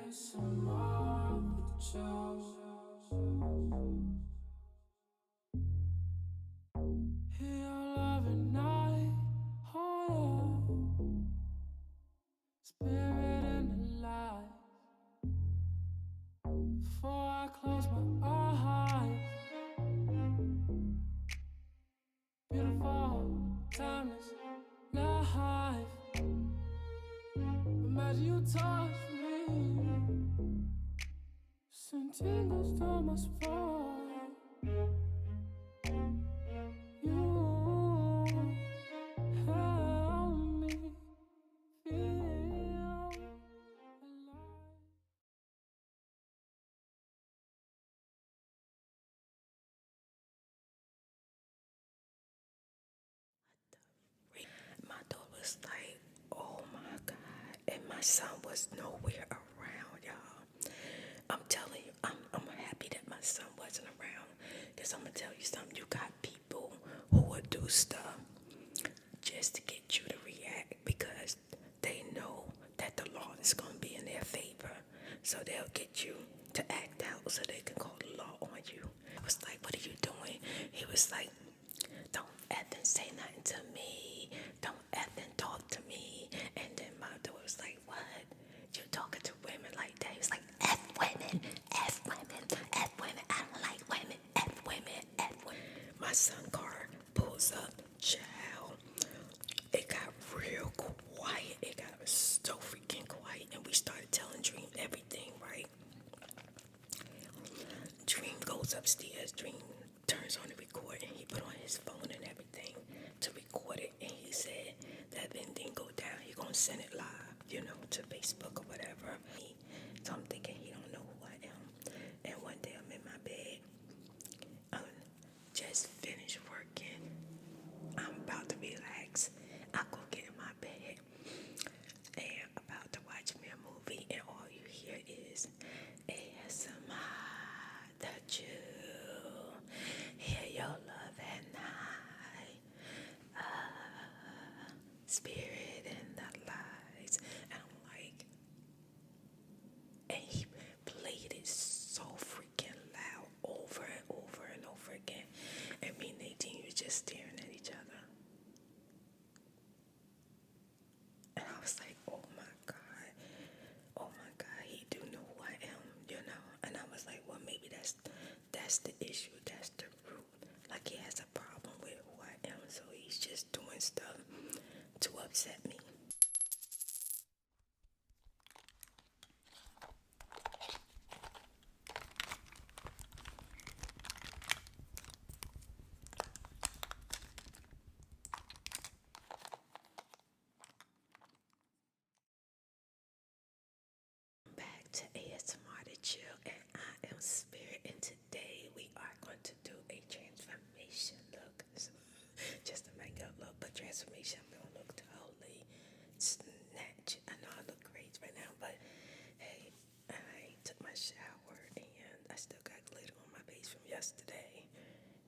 ASMRTheChew. Hear your love at night, oh yeah. Spirit in the light. Before I close my eyes, beautiful, timeless life. Imagine you touch me, send tingles down my spine. You help me feel alive. My daughter was like, oh my God. And my son was nowhere around, y'all. I'm telling you, I'm happy that my son wasn't around. Because I'm going to tell you something. You got people who will do stuff just to get you to react because they know that the law is going to be in their favor. So they'll get you to act out so they can call the law on you. I was like, what are you doing? He was like, don't effing say nothing to me. Don't effing talk to me. And then my daughter was like, what? You talking to women like that? He was like, F women, F women, F women. I don't like women, F women, F women. My son car pulls up, child. It got real quiet. It got so freaking quiet. And we started telling Dream everything, right? Dream goes upstairs. Dream turns on the recording. He put on his phone and everything to record it. And he said that if anything go down, he gonna send it live, to Facebook or whatever. So I'm thinking he don't know who I am. And one day I'm in my bed. I'm just finished working. I'm about to relax. I go get in my bed and about to watch me a movie, and all you hear is ASMRTheChew. Hear your love at night. Spirit in the lights. And I'm like, and he played it so freaking loud over and over and over again. And me and Nadine was just staring at each other. And I was like, oh my God, he do know who I am, And I was like, well, maybe that's the issue, that's the root. Like he has a problem with who I am, so he's just doing stuff to upset me. Back to ASMRTheChew, and I am Spirit, and today we are going to do a transformation look. So, just to make it look, but transformation, I'm gonna look totally snatch. I know I look great right now, but hey, I took my shower and I still got glitter on my face from yesterday.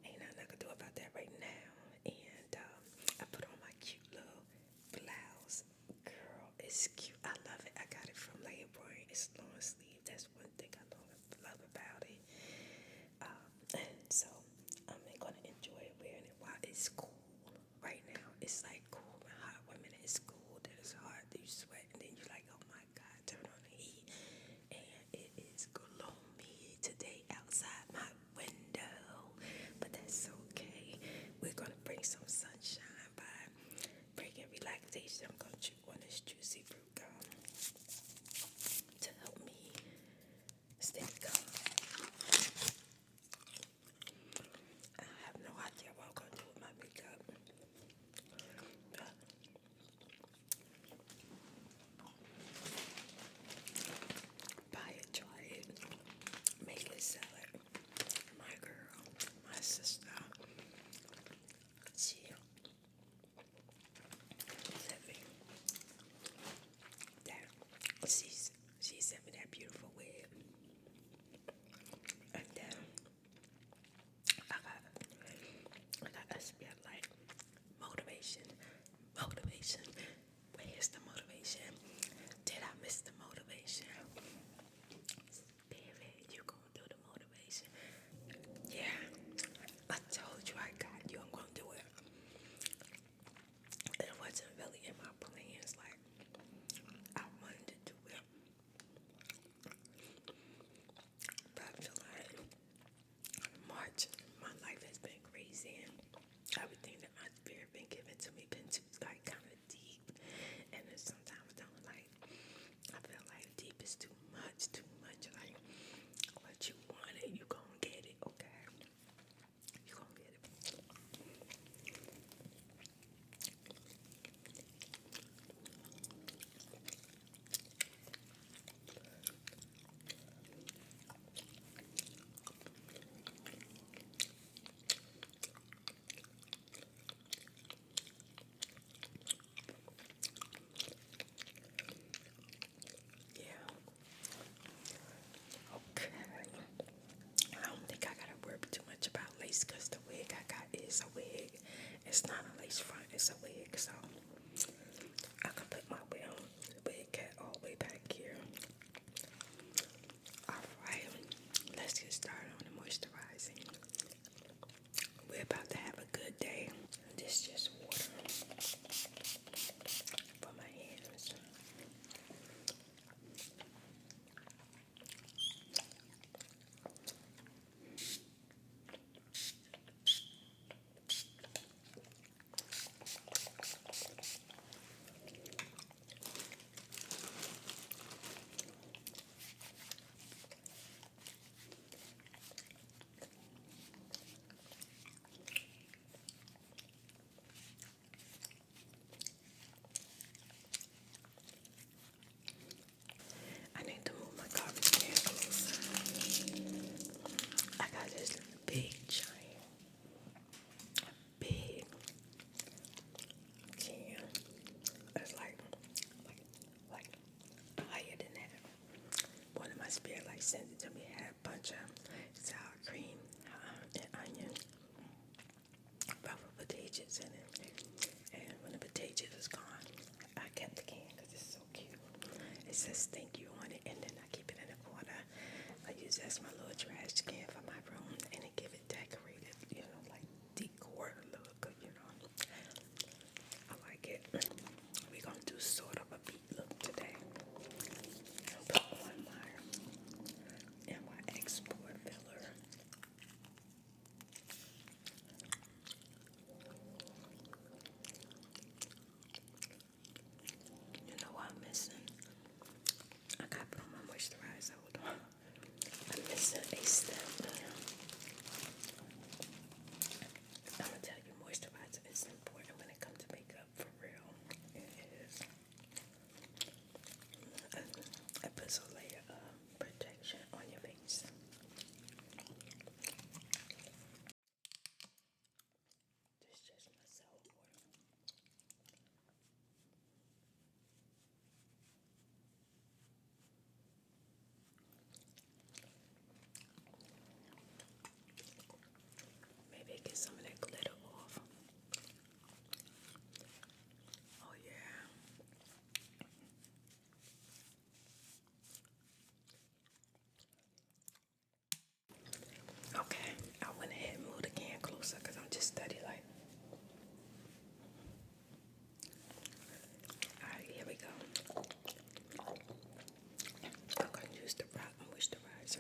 Ain't nothing I can do about that right now. And I put on my cute little blouse. Girl, it's cute. I love it. I got it from Layboy. It's long sleeve. That's one thing I love about it. And so I'm gonna enjoy wearing it while it's cool. Right now, it's like cool and hot. Women, it's cool. Then it's hot. Then you sweat, and then you're like, oh my God, turn on the heat. And it is gloomy today outside my window, but that's okay. We're gonna bring some sunshine by bringing relaxation. I'm gonna chew on this juicy fruit gum to help me stay calm. I have no idea what I'm gonna do with my makeup. Buy it, try it, make it, sell it. My girl, my sister, she living It's like higher than that. One of my spirit like sent it to me. Had a bunch of sour cream and onion, ruffled potatoes in it. And when the potatoes was gone, I kept the can because it's so cute. It says thank you on it, and then I keep it in the corner. I use that as my little trash can for my room, and it give it decorated, like decor look, I like it. We're gonna do sort of a beat look today. I'll put on my export filler. You know what I'm missing? I gotta put on my moisturizer. Hold on. I'm missing a step. I'm gonna tell you, moisturizer is important when it comes to makeup, for real. It is. It puts a layer of protection on your face. This is just myself. Maybe get some of that glitter off. Oh yeah. Okay, I went ahead and moved the can closer because I'm just steady like. Alright, here we go. I'm gonna use the rock moisturizer.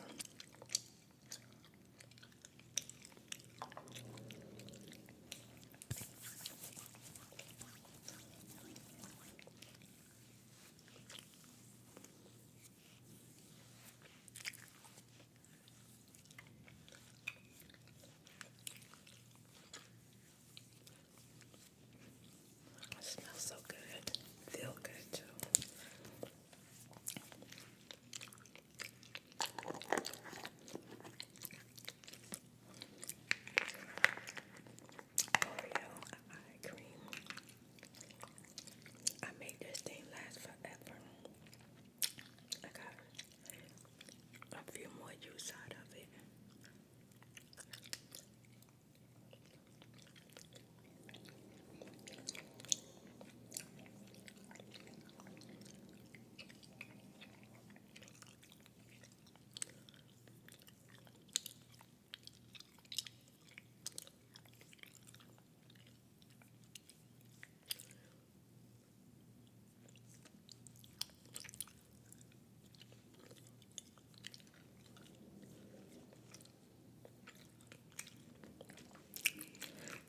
It smells so good. Feel good too. Oreo eye cream. I made this thing last forever. I got a few more use out of it.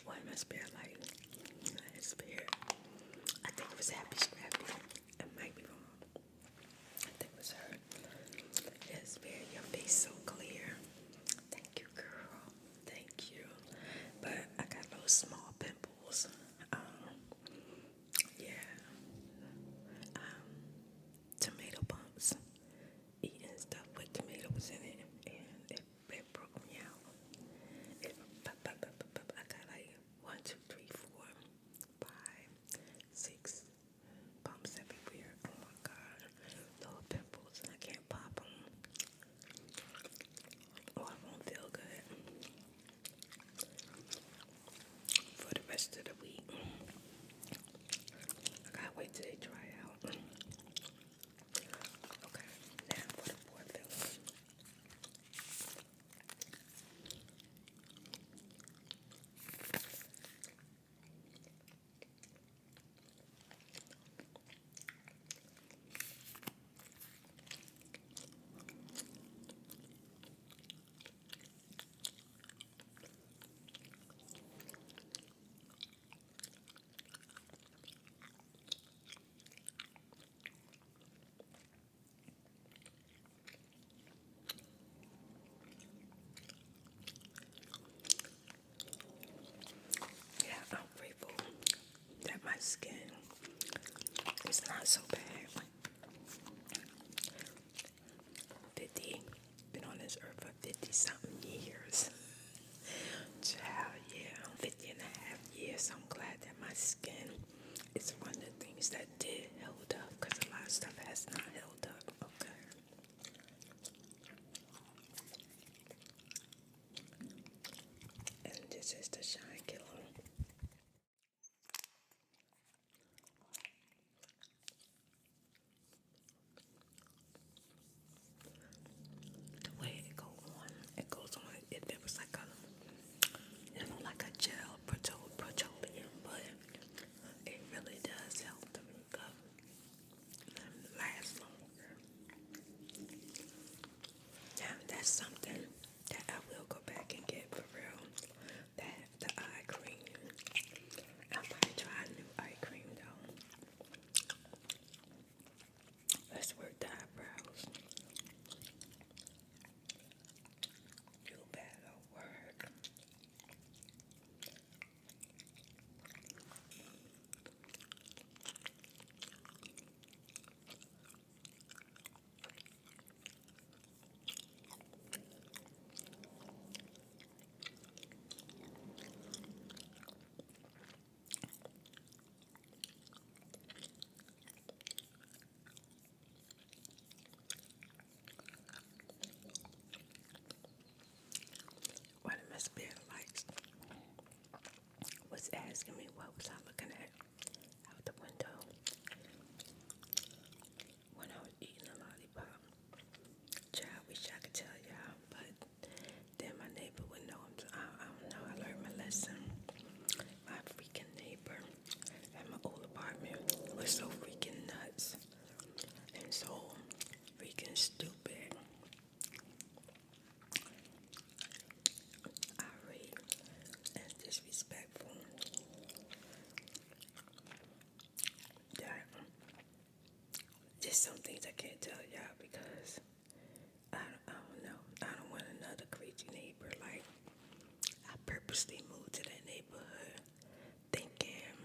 One must be like spirit. I think it was Happy Scrappy. It might be wrong. I think it was her. Yeah, spirit, your face so clear. Thank you, girl. Thank you. But I got those small pimples. Yeah. Tomato bumps. Eating stuff with tomatoes in it. And it broke me out. I got like 1, 2, 3, 4, 5, 6 bumps everywhere. Oh my god. Little pimples and I can't pop them. Oh, I won't feel good for the rest of the week. I gotta wait till they dry out. Okay, now for the pore filler. Yeah, I'm grateful that my skin is not so bad. 50, been on this earth for 50 something years. Child, yeah, 50 and a half years. I'm glad that my skin is one of the things things that did held up, because a lot of stuff has not held up. Okay. And this is the Shine Killer. The way it goes on, it was like like a gel petroleum, but it really does help the makeup last longer. Now that's something that I will go back and get for real. That the eye cream. I might try a new eye cream though. Let's work the eyebrows. You better work. What a Miss Bear likes was asking me what was I looking at out the window when I was eating a lollipop. Child, wish I could tell y'all, but then my neighbor would know. I don't know. I learned my lesson. My freaking neighbor at my old apartment was so freaking nuts and so freaking stupid, irate, and disrespectful. That just some things I can't tell y'all because I don't know. I don't want another crazy neighbor. Like, I purposely moved to that neighborhood thinking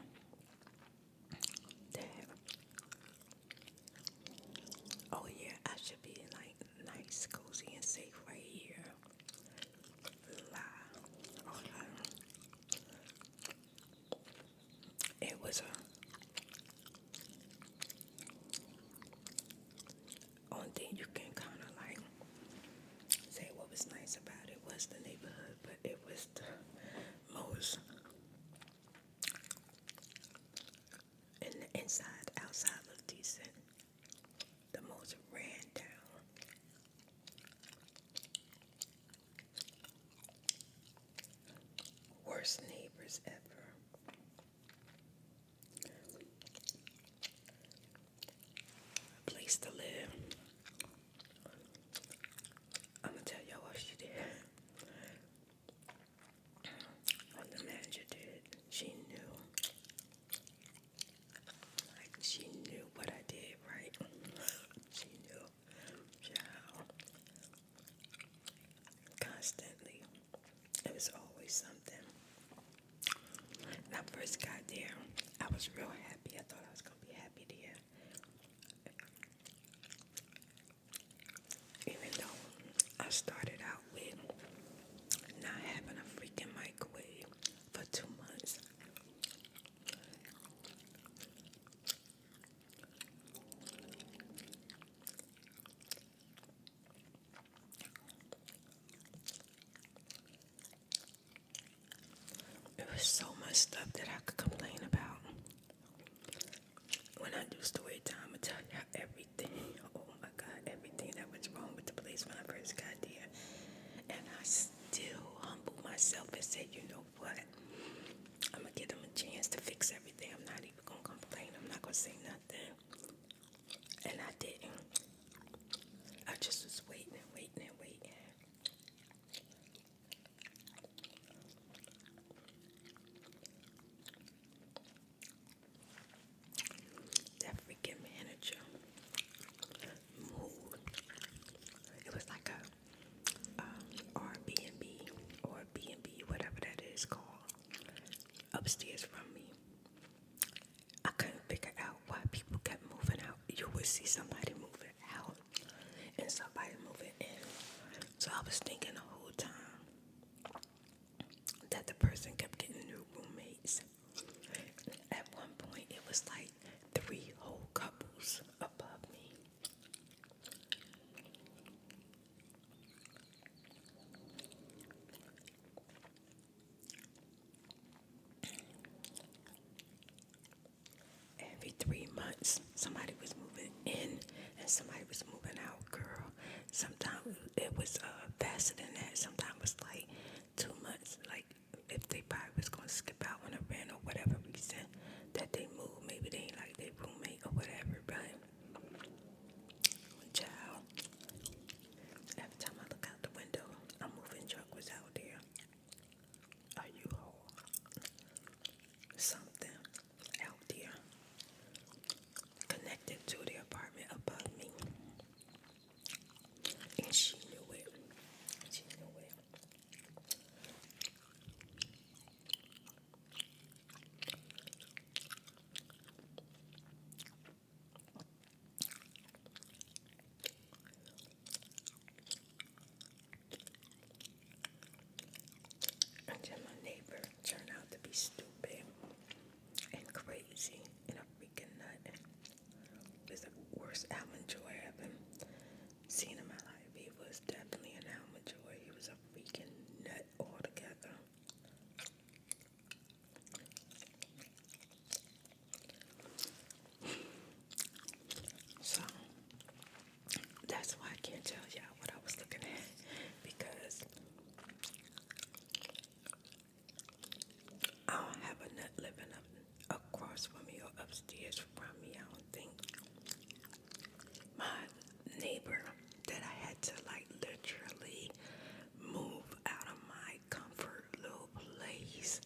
that, oh yeah, I should be like nice, cozy, and safe right here. Lie. Oh, lie. It was only thing you can kind of like say what was nice about it was the neighborhood, but it was the most, and the inside, outside looked decent. The most ran down. Worst neighbors ever. Place to live. I'm gonna tell y'all what she did. What the manager did. She knew. Like, she knew what I did, right? She knew. Child. Constantly. It was always something. When I first got there, I was real happy. I thought I was gonna be happy there. Even though I started out with not having a freaking microwave for 2 months. There was so much stuff that I could complain about. When I do story time, I tell y'all everything. Oh my God, everything that was wrong with the place when I first got there. And I still humbled myself and said, you know what? I'm going to give them a chance to fix everything. I'm not even going to complain. I'm not going to say nothing. And I didn't. I just was waiting and waiting and waiting. That freaking manager moved. It was like a Airbnb or B&B, whatever that is called, upstairs from me. I couldn't figure out why people kept moving out. You would see somebody moving out and somebody moving in. So I was thinking the whole time that the person kept getting new roommates. At one point, it was like 3 when somebody was moving out, girl. Sometimes it was faster than that. Sometimes it was like 2 months. Like if they probably was gonna skip out on a rent or whatever reason that they moved, maybe they ain't like their roommate or whatever. But child, every time I look out the window, a moving truck was out there. Are you something out there connected to the apartment above me? And she knew it. She knew it. And then my neighbor turned out to be stupid and crazy and a freaking nut. It was the worst almond joy I've ever seen in my life. He was definitely an almond joy. He was a freaking nut altogether. So that's why I can't tell y'all what I was looking at, because I don't have a nut living up across from me or upstairs from me. I don't think. My neighbor that I had to like literally move out of my comfort little place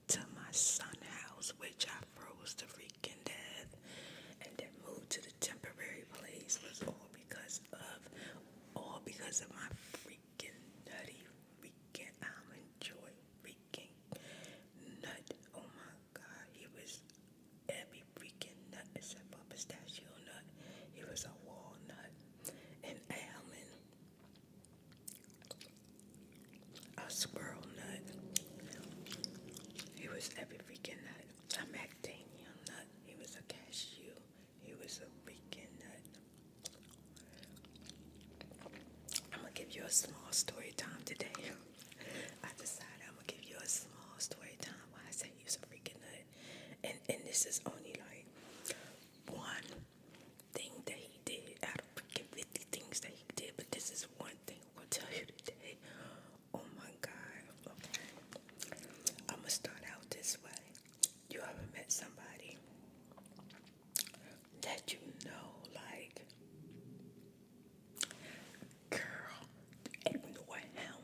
to my son's house, which I froze to freaking death, and then moved to the temporary place, was all because of my freaking nutty freaking almond joy freaking nut. Oh my god, he was every freaking nut except for pistachio nut. He was a walnut, an almond, a squirrel nut. He was every freaking nut. A macadamia nut. He was a cashew. He was a freaking nut. I'm gonna give you a small story time today. I decided I'm gonna give you a small story time why I say he was a freaking nut. And this is only like one thing that he did out of freaking 50 things that he did, but this is one thing I'm gonna tell you today. Oh my god. Okay. I'm gonna start out this way. You ever met somebody that you know, like, girl, ignore him,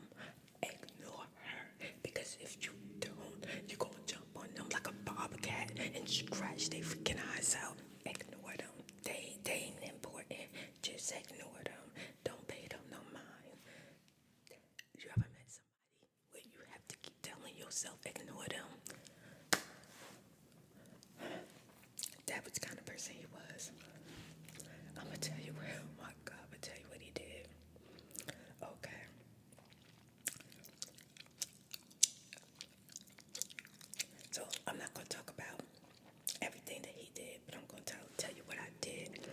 ignore her, because if you don't, you're gonna jump on them like a bobcat and scratch their freaking eyes out. Ignore them. They ain't important. Just ignore them. Don't pay them no mind. You ever met somebody where you have to keep telling yourself ignore them? That was the kind of person he was. I'm gonna tell you what, oh my god, I'm gonna tell you what he did. Okay. So I'm not gonna talk about everything that he did, but I'm gonna tell you what I did.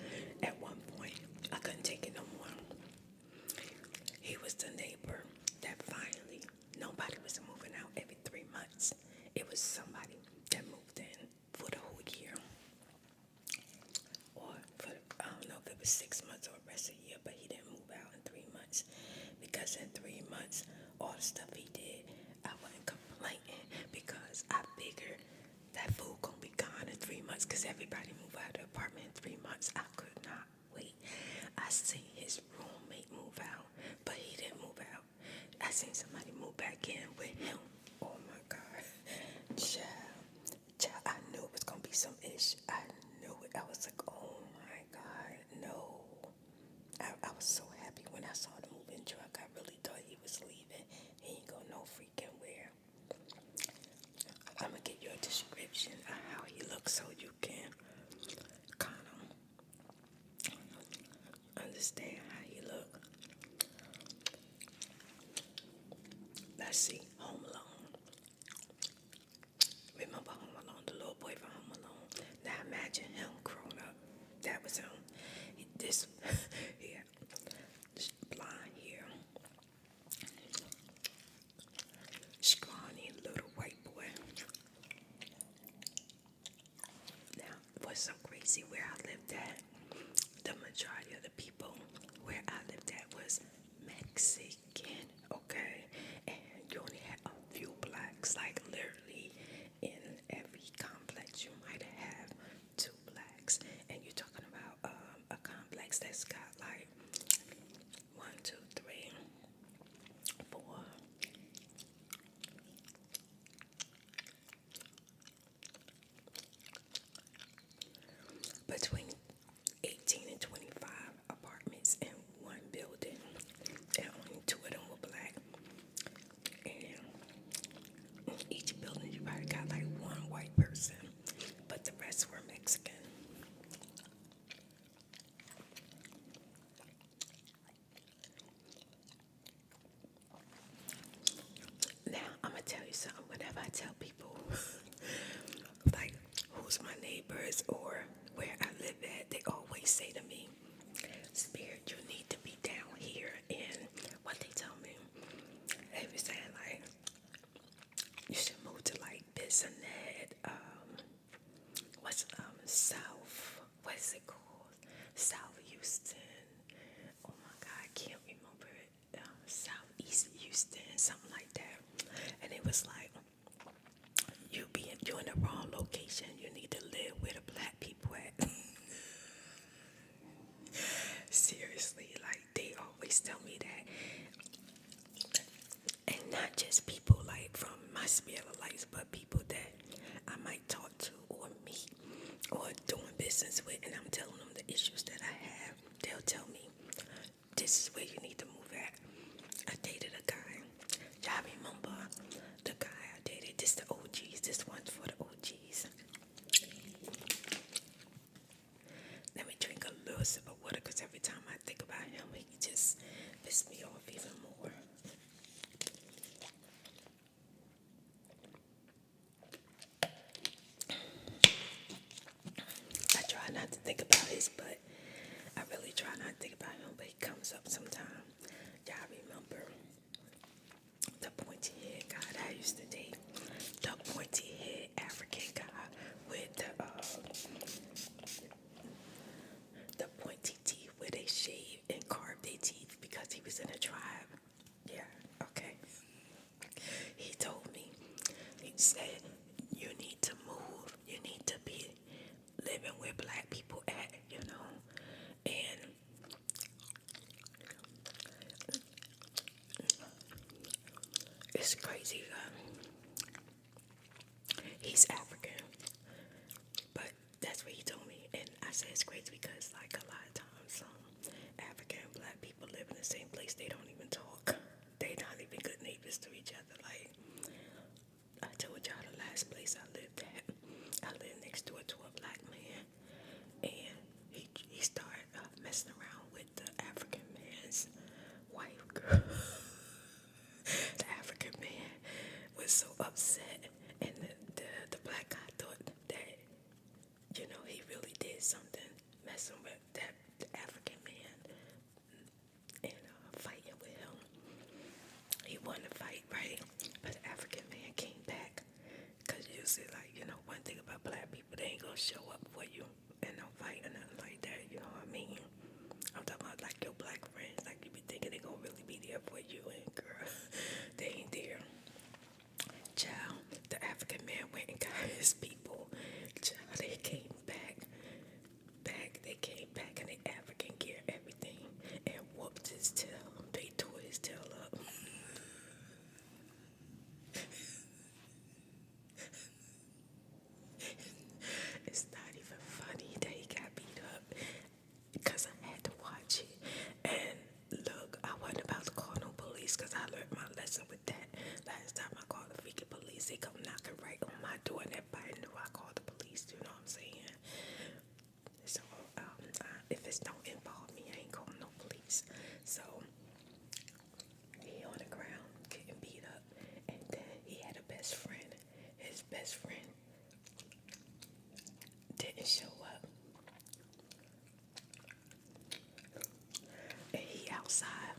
At one point, I couldn't take it no more. He was the neighbor that finally, nobody was moving out every 3 months. It was somebody that moved in for the whole year. Or for, I don't know if it was 6 months or the rest of the year, but he didn't move out in 3 months. Because in 3 months, all the stuff he did, I wasn't complaining, because I figured that food gonna be gone in 3 months, because everybody moved out of the apartment in 3 months. I could not wait. I seen his roommate move out, but he didn't move out. I seen somebody move back in with him. Oh my god. Child, I knew it was gonna be some ish. I knew it. I was like, oh my god, no. I was so happy when I saw the moving truck. I really thought he was leaving. He ain't go no freaking where. I'm gonna give you a description of how he looks so you can kind of understand how he look. Let's see, Home Alone. Remember Home Alone, the little boy from Home Alone? Now imagine him grown up. That was him. This, yeah, blonde hair, scrawny little white boy. Now, what's so crazy where I lived at? the majority of the people where I lived at was Mexican, okay? And you only had a few blacks, like literally in every complex you might have two blacks. And you're talking about a complex that's got like 1, 2, 3, 4. Between 18 and 25 apartments in one building, and only 2 of them were black. And in each building, you probably got like one white person, but the rest were Mexican. Now, I'm gonna tell you something. Whenever I tell people, like, who's my neighbors or where I live at, they always say to me, Spirit, you need to be down here. And what they tell me, they be saying, like, you should move to, like, Bissonnette, what's it called? South Houston. Oh my God, I can't remember it. Southeast Houston, something like that. And it was like, you're in the wrong location. You need to live where the black people at. Seriously, like they always tell me that. And not just people like from my sphere of life, but people that I might talk to or meet or doing business with, and I'm telling them the issues that I have. They'll tell me, this is where you need to move at. I dated a guy. Y'all remember the guy I dated? This the OGs. This one's for the OGs. Let me drink a little sip of water because every time I think about him, he just pisses me off even more. I try not to think about his, but I really try not to think about him, but he comes up sometime. Y'all remember the pointy head guy that I used to date? The pointy head African guy with the pointy teeth where they shave and carve their teeth because he was in a tribe. Yeah, okay. He told me, he said, you need to move. You need to be living where black people at, you know. And it's crazy. He's African, but that's what he told me. And I said it's crazy because like a lot of times African and black people live in the same place. They don't even talk. They not even good neighbors to each other. Like I told y'all the last place I lived at, I lived next door to a black man, and he started messing around with the African man's wife, girl. The African man was so upset, and the black guy thought that, you know, he really did something, messing with that the African man and fighting with him. He won the fight, right? But the African man came back, because usually, like, you know, one thing about black people, they ain't gonna show up for you and no fight or nothing like that, you know what I mean? I'm talking about like your black friends, like you be thinking they gonna really be there for you, and girl, they ain't there. Child, the African man went and got his people. Child, they came back, they came back in the African gear, everything, and whooped his tail. They tore his tail up. It's not even funny that he got beat up because I had to watch it. And look, I wasn't about to call no police because I learned my lesson with that. Last time I called the freaking police, they come knocking right on my door and everybody knew I called the police. You know what I'm saying? So if it don't involve me, I ain't calling no police. So he on the ground getting beat up, and then he had a best friend. His best friend didn't show up, and he outside,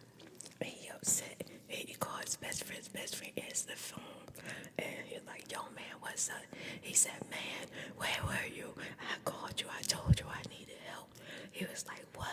and he upset. And he called his best friend answered the phone, and he's like, yo man, what's up? He said, man, where were you? I called you, I told you I needed help. He was like, what?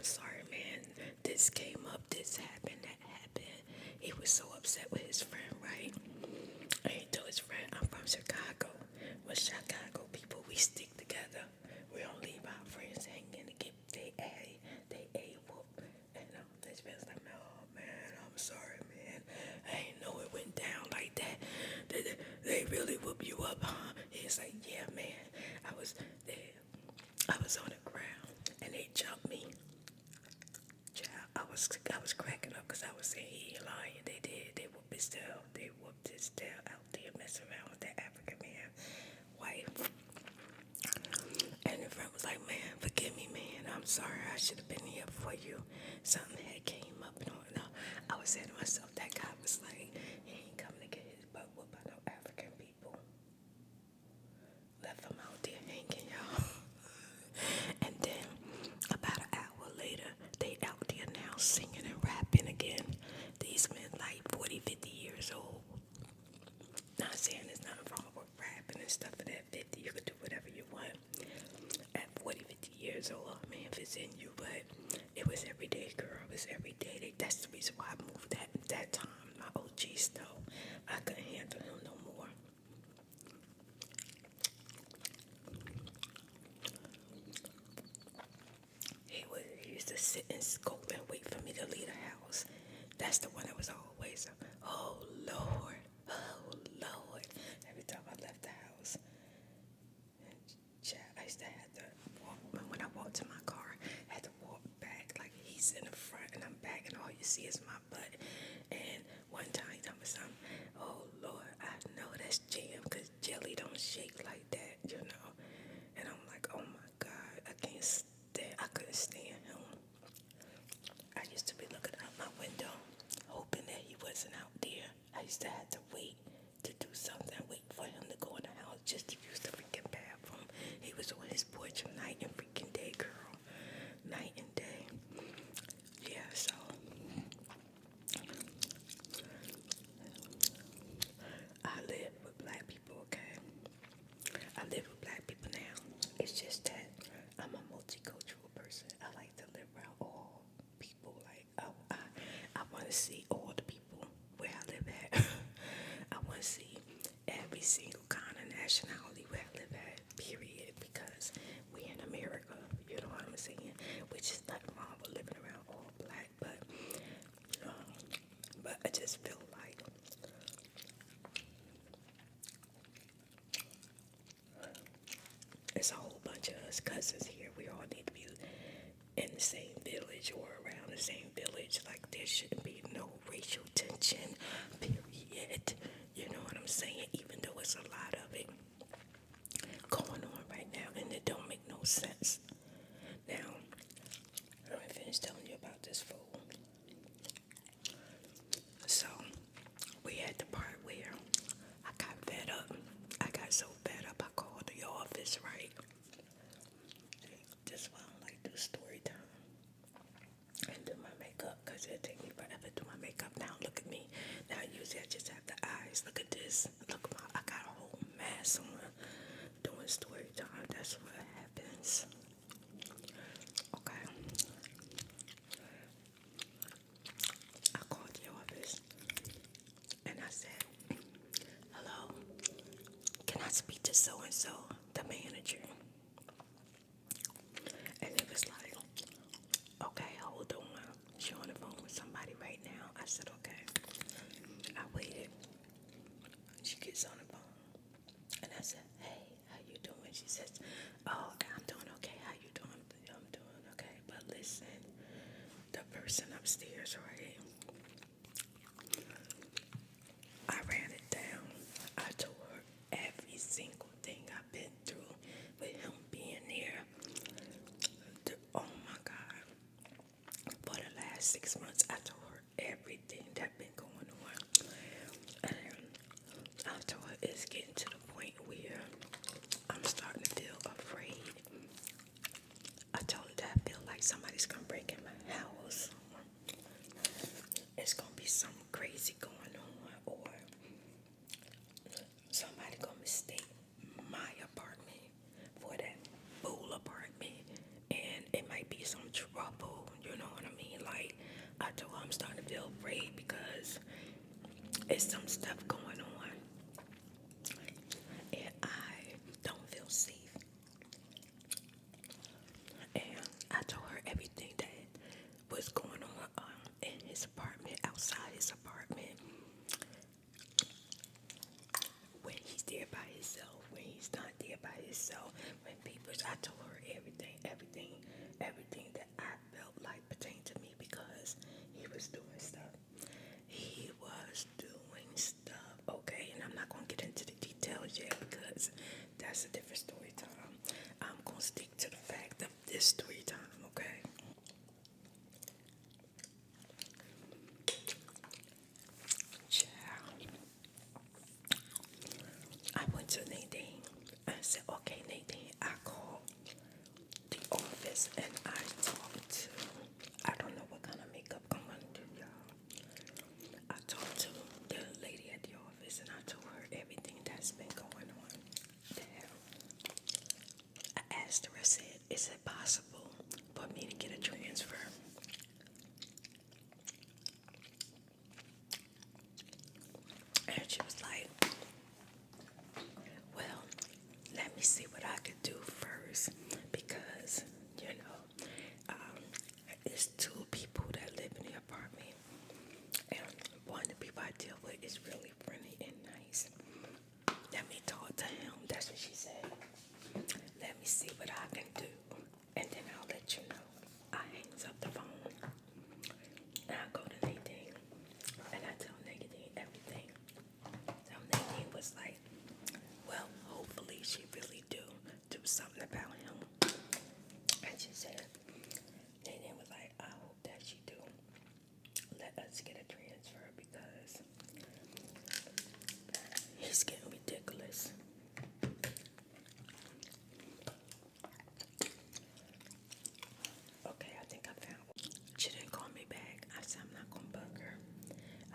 I'm sorry, man. This came up, this happened, that happened. He was so upset with his friend, right? And he told his friend, I'm from Chicago. With Chicago people, we stick together. We don't leave our friends hanging to get they A whoop. And his friend's like, no, man, I'm sorry, man. I ain't know it went down like that. They really whoop you up, huh? He's like, yeah, man. I was on the ground and they jumped me. I was cracking up because I was saying he ain't lying. They did. They whooped his tail. They whooped his tail out there messing around with that African man, wife. And the friend was like, man, forgive me, man. I'm sorry. I should have been here for you. Something had came up and all. No, I was saying to myself, that guy was like, he ain't coming to get his butt whooped by no African people. Left him out there hanging, y'all. And then about an hour later, they out there now singing and rapping again. These men like 40, 50 years old. Not saying there's nothing wrong with rapping and stuff at that 50. You could do whatever you want. At 40, 50 years old, I mean, if it's in you, but it was every day, girl. It was every day. That's the reason why I moved that time. My OGs, though. I couldn't handle him no more. He used to sit and scope and wait for me to leave the house. That's the one that was always, oh Lord, every time I left the house. And I used to have to walk, when I walked to my car, I had to walk back, like he's in the front and I'm back and all you see is my butt. And one time he told me something, oh Lord, I know that's jam, because jelly don't shake like that, you know. And I'm like, oh my God, I couldn't stand him. I used to be looking out my window, hoping that he wasn't out there. I used to have to wait to do something, wait for him to go in the house just to use the freaking bathroom. He was on his porch night and freaking day, girl. Night and day. Yeah, so I live with black people, okay? I live with black people now. It's just that I'm a multicultural person. I like to live around all people. Like I want to see all the people where I live at. I want to see every single kind of nationality where I live at. Period. Because we in America. You know what I'm saying? Which is nothing wrong with living around all black, but I just feel like there's a whole bunch of us cousins here. We all need to be in the same village or around the same village. Like there shouldn't be no racial tension, period. You know what I'm saying? Even though it's a lot of it going on right now and it don't make no sense. Now, let me finish telling you about this fool. So, we at the part where I got fed up. I got so fed up I called the office, right? This is why I don't like do story time and do my makeup, because it'll take me forever to do my makeup. Now look at me. Now usually I just have the eyes. Look at this. Look, I got a whole mask on doing story time. That's what happens. Okay. I called the office and I said, hello, can I speak to so-and-so, the manager? And it was like, okay, hold on. She's on the phone with somebody right now. I said, okay. I waited. She gets on the phone. And I said, hey, how you doing? She says, oh, I'm doing okay. How you doing? I'm doing okay. But listen, the person upstairs, right? I ran it down. I told her every single thing I've been through with him being there. Oh my God. For the last 6 months, I told her everything that been going on. And I told her it's getting to the point where I'm starting to feel afraid. I told her that I feel like somebody's gonna break in my house. It's gonna be something crazy going on, or somebody gonna mistake my apartment for that fool apartment, and it might be some trouble. It's some stuff going on, and I don't feel safe. And I told her everything that was going on in his apartment, outside his apartment, when he's there by himself, when he's not there by himself, when people. I told her everything that I felt like pertained to me because he was doing stuff. He was doing stuff, okay? And I'm not gonna get into the details yet because that's a different story time. I'm gonna stick to the fact of this story time, okay? Child. I went to Nadine. I said, okay, Nadine, I called the office and I talked to, I don't know what kind of makeup I'm gonna do, y'all. I talked to the lady at the office and I told her everything that's been going on there. I asked her, I said, is it possible for me to get a transfer? And she was like, well, let me see what I could do first because, you know, it's two people that live in the apartment and one of the people I deal with is really friendly and nice. Let me talk to him. That's what she said. Let me see what I can do and then I'll let you know. I hangs up the phone and I go to Nadine and I tell Nadine everything. So Nadine was like, well, hopefully she really do something about him. And she said, Nadine was like, I hope that she do let us get a transfer because he's getting ridiculous. Okay, I think I found one. She didn't call me back. I said, I'm not going to bug her.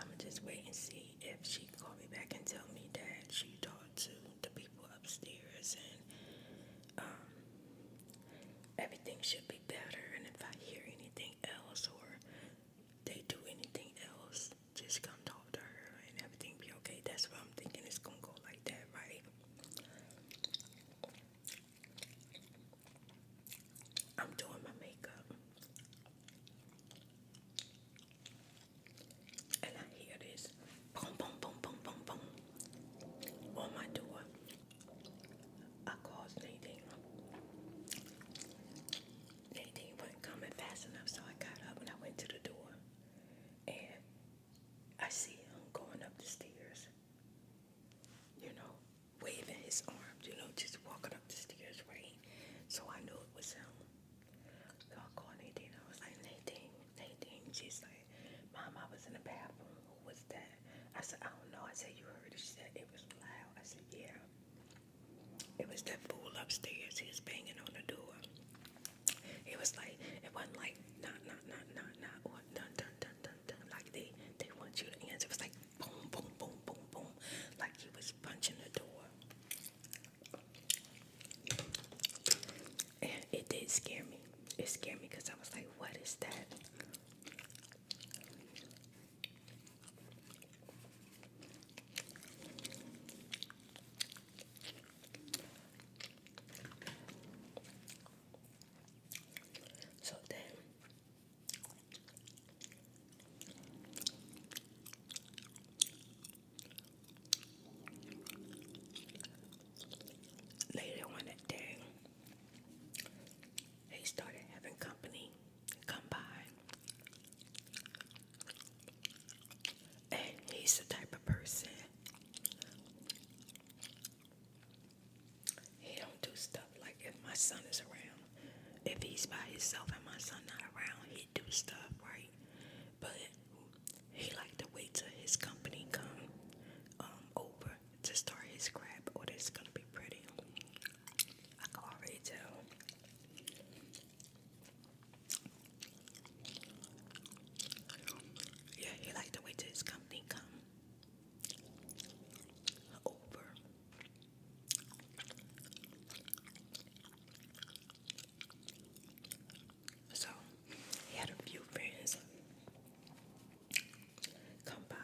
I'm going to just wait and see if she can call me back and tell me that she talked to the people upstairs and everything should be better. And if I hear anything else or they do anything else, just come talk to her and everything be okay. That's what I'm thinking. It's going to go like that, right? I'm doing my makeup. And I hear this boom, boom, boom, boom, boom, boom on my door. I called Nadine. Nadine wasn't coming fast enough, so I got up and I went to the door. And I see him going up the stairs, you know, waving his arms, you know, just walking up the stairs, right? So I knew it was him. So I called Nadine. I was like, Nadine. She's like, Mom, I was in the bathroom. Who was that? I said, I don't know. I said, you heard it. She said, it was loud. I said, yeah. It was that fool upstairs. He was banging on the door. It was like, it wasn't like, nah, or dun, dun, dun, dun, dun. Like they want you to answer. It was like, boom, boom, boom, boom, boom. Like he was punching the door. And it did scare me. It scared me because I was like, what is that? So then, later on that day, he started having company come by. And he's the type of person, he don't do stuff like if my son is around. If he's by himself and my son not around, he do stuff, right? But he like to wait till his company come over to start his crap, or it's gonna be pretty. I can already tell. Yeah, he like to wait till his company come over. So he had a few friends come by.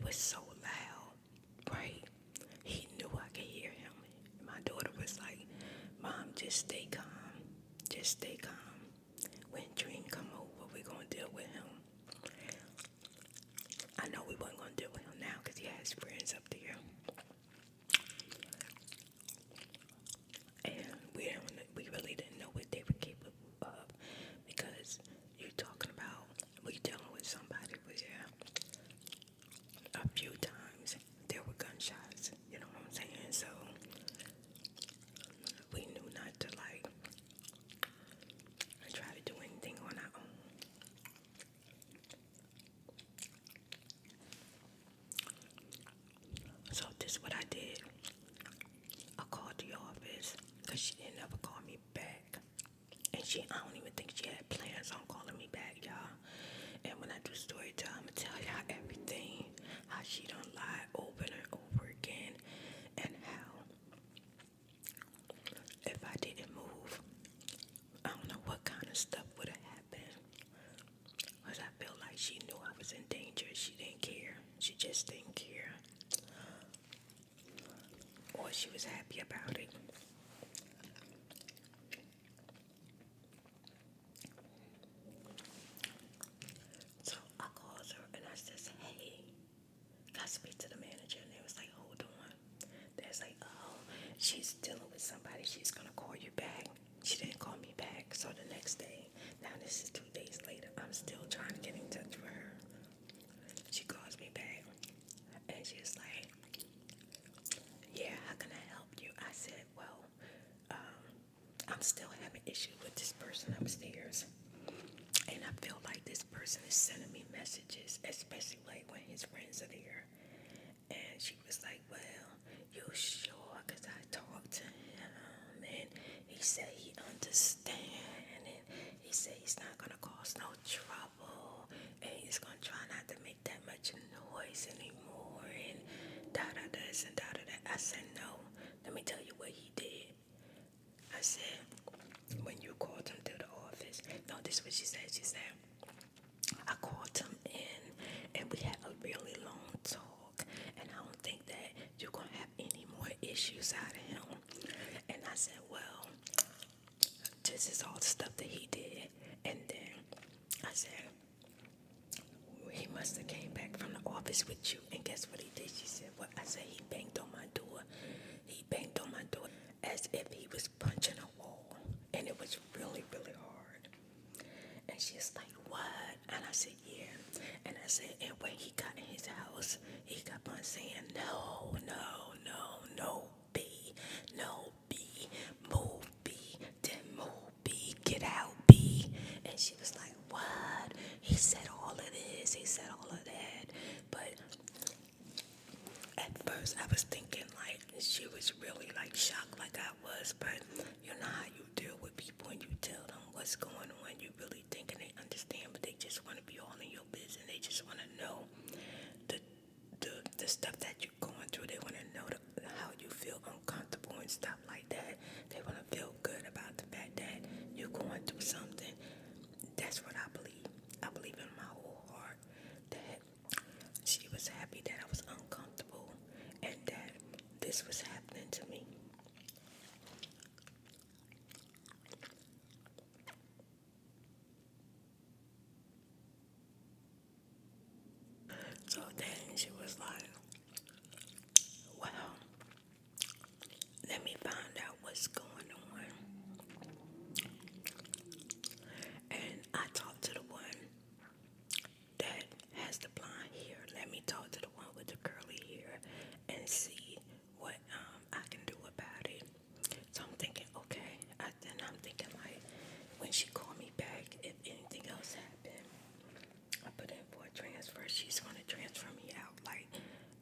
was so loud, right? He knew I could hear him. My daughter was like, Mom, just stay calm. Just stay calm. When Dream come over, we're going to deal with him. I know we wasn't going to deal with him now because he has friends up there. And we really didn't know what they were capable of, because you're talking about we dealing with somebody where a few times there were gunshots, you know what I'm saying? So we knew not to like try to do anything on our own. So this is what I did. I called the office because she didn't ever call me back. And I don't even think she had plans on calling me back, y'all. And when I do story time, I'm going to tell y'all everything. How she done lied over and over again. And how if I didn't move, I don't know what kind of stuff would have happened. Because I feel like she knew I was in danger. She didn't care. She just didn't care. Or she was happy about it. So I called her and I said, hey, can I speak to the manager? And they was like, hold on. They was like, oh, she's dealing with somebody. She's going to call you back. She didn't call me back. So the next day, now this is 2 days later, I'm still trying to get in touch with her. She calls me back and she's like, yeah, how can I help you? I said, well, I'm still having issues with this person upstairs. And I feel like this person is sending me messages, especially like when his friends are there. And she was like, well, you sure? Because I talked to him and he said he understand. And he said he's not going to cause no trouble. And he's going to try not to make that much noise anymore. And da-da-das and da-da-da. I said, no. Let me tell you what he did. I said, when you called him to the office, no, this is what she said. She said, I called him in and we had a really long talk. And I don't think that you're going to have any more issues out of him. And I said, well, this is all the stuff that he did. And then I said, he must have came back from the office with you. And guess what he did? She said, what? I said, he banged on my door. He banged on my door as if he was punching a wall. And it was really, really hard. And she's like, what? And I said, yeah. And I said, and when he got in his house, he kept on saying, no, no, no, no, B, no, B, move, B, then move, B, get out, B. And she was like, what? He said all of this, he said all of that. But at first I was thinking like she was really like shocked like I was. But you know how you deal with people and you tell them what's going on. You really thinking they understand, but they just want to be all in your business. They just want to know the stuff that you're going through. They want to know how you feel uncomfortable and stuff like that. They want to feel good about the fact that you're going through something. That's what I believe. I believe in my whole heart that she was happy that I was uncomfortable and that this was happening to me. So then she was like, well, let me find out what's going on. And I talked to the one that has the blonde hair. Let me talk to the one with the curly hair and see what I can do about it. So I'm thinking, okay. Then I'm thinking like, when she called me back, if anything else happened, I put in for a transfer. She's going to transfer me out. Like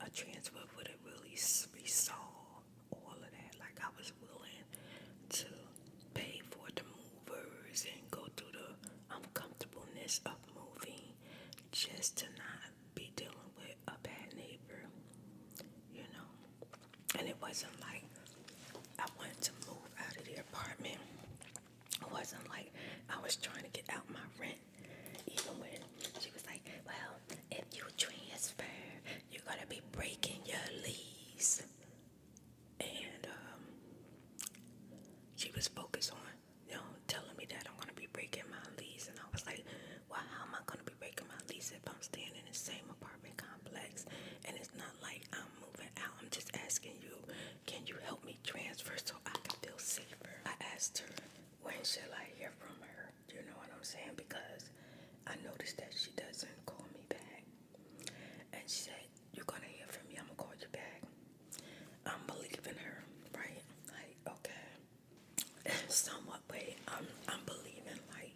a transfer would have really resolved all of that. Like I was willing to pay for the movers and go through the uncomfortableness of moving just to not be dealing with a bad neighbor, you know. And it wasn't like I wanted to move out of the apartment. It wasn't like I was trying to get out my rent. Even when she was like, well, if you transfer, you're going to asked her, when shall I hear from her? You know what I'm saying? Because I noticed that she doesn't call me back. And she said, you're going to hear from me. I'm going to call you back. I'm believing her, right? Like, okay. Somewhat way, I'm believing, like,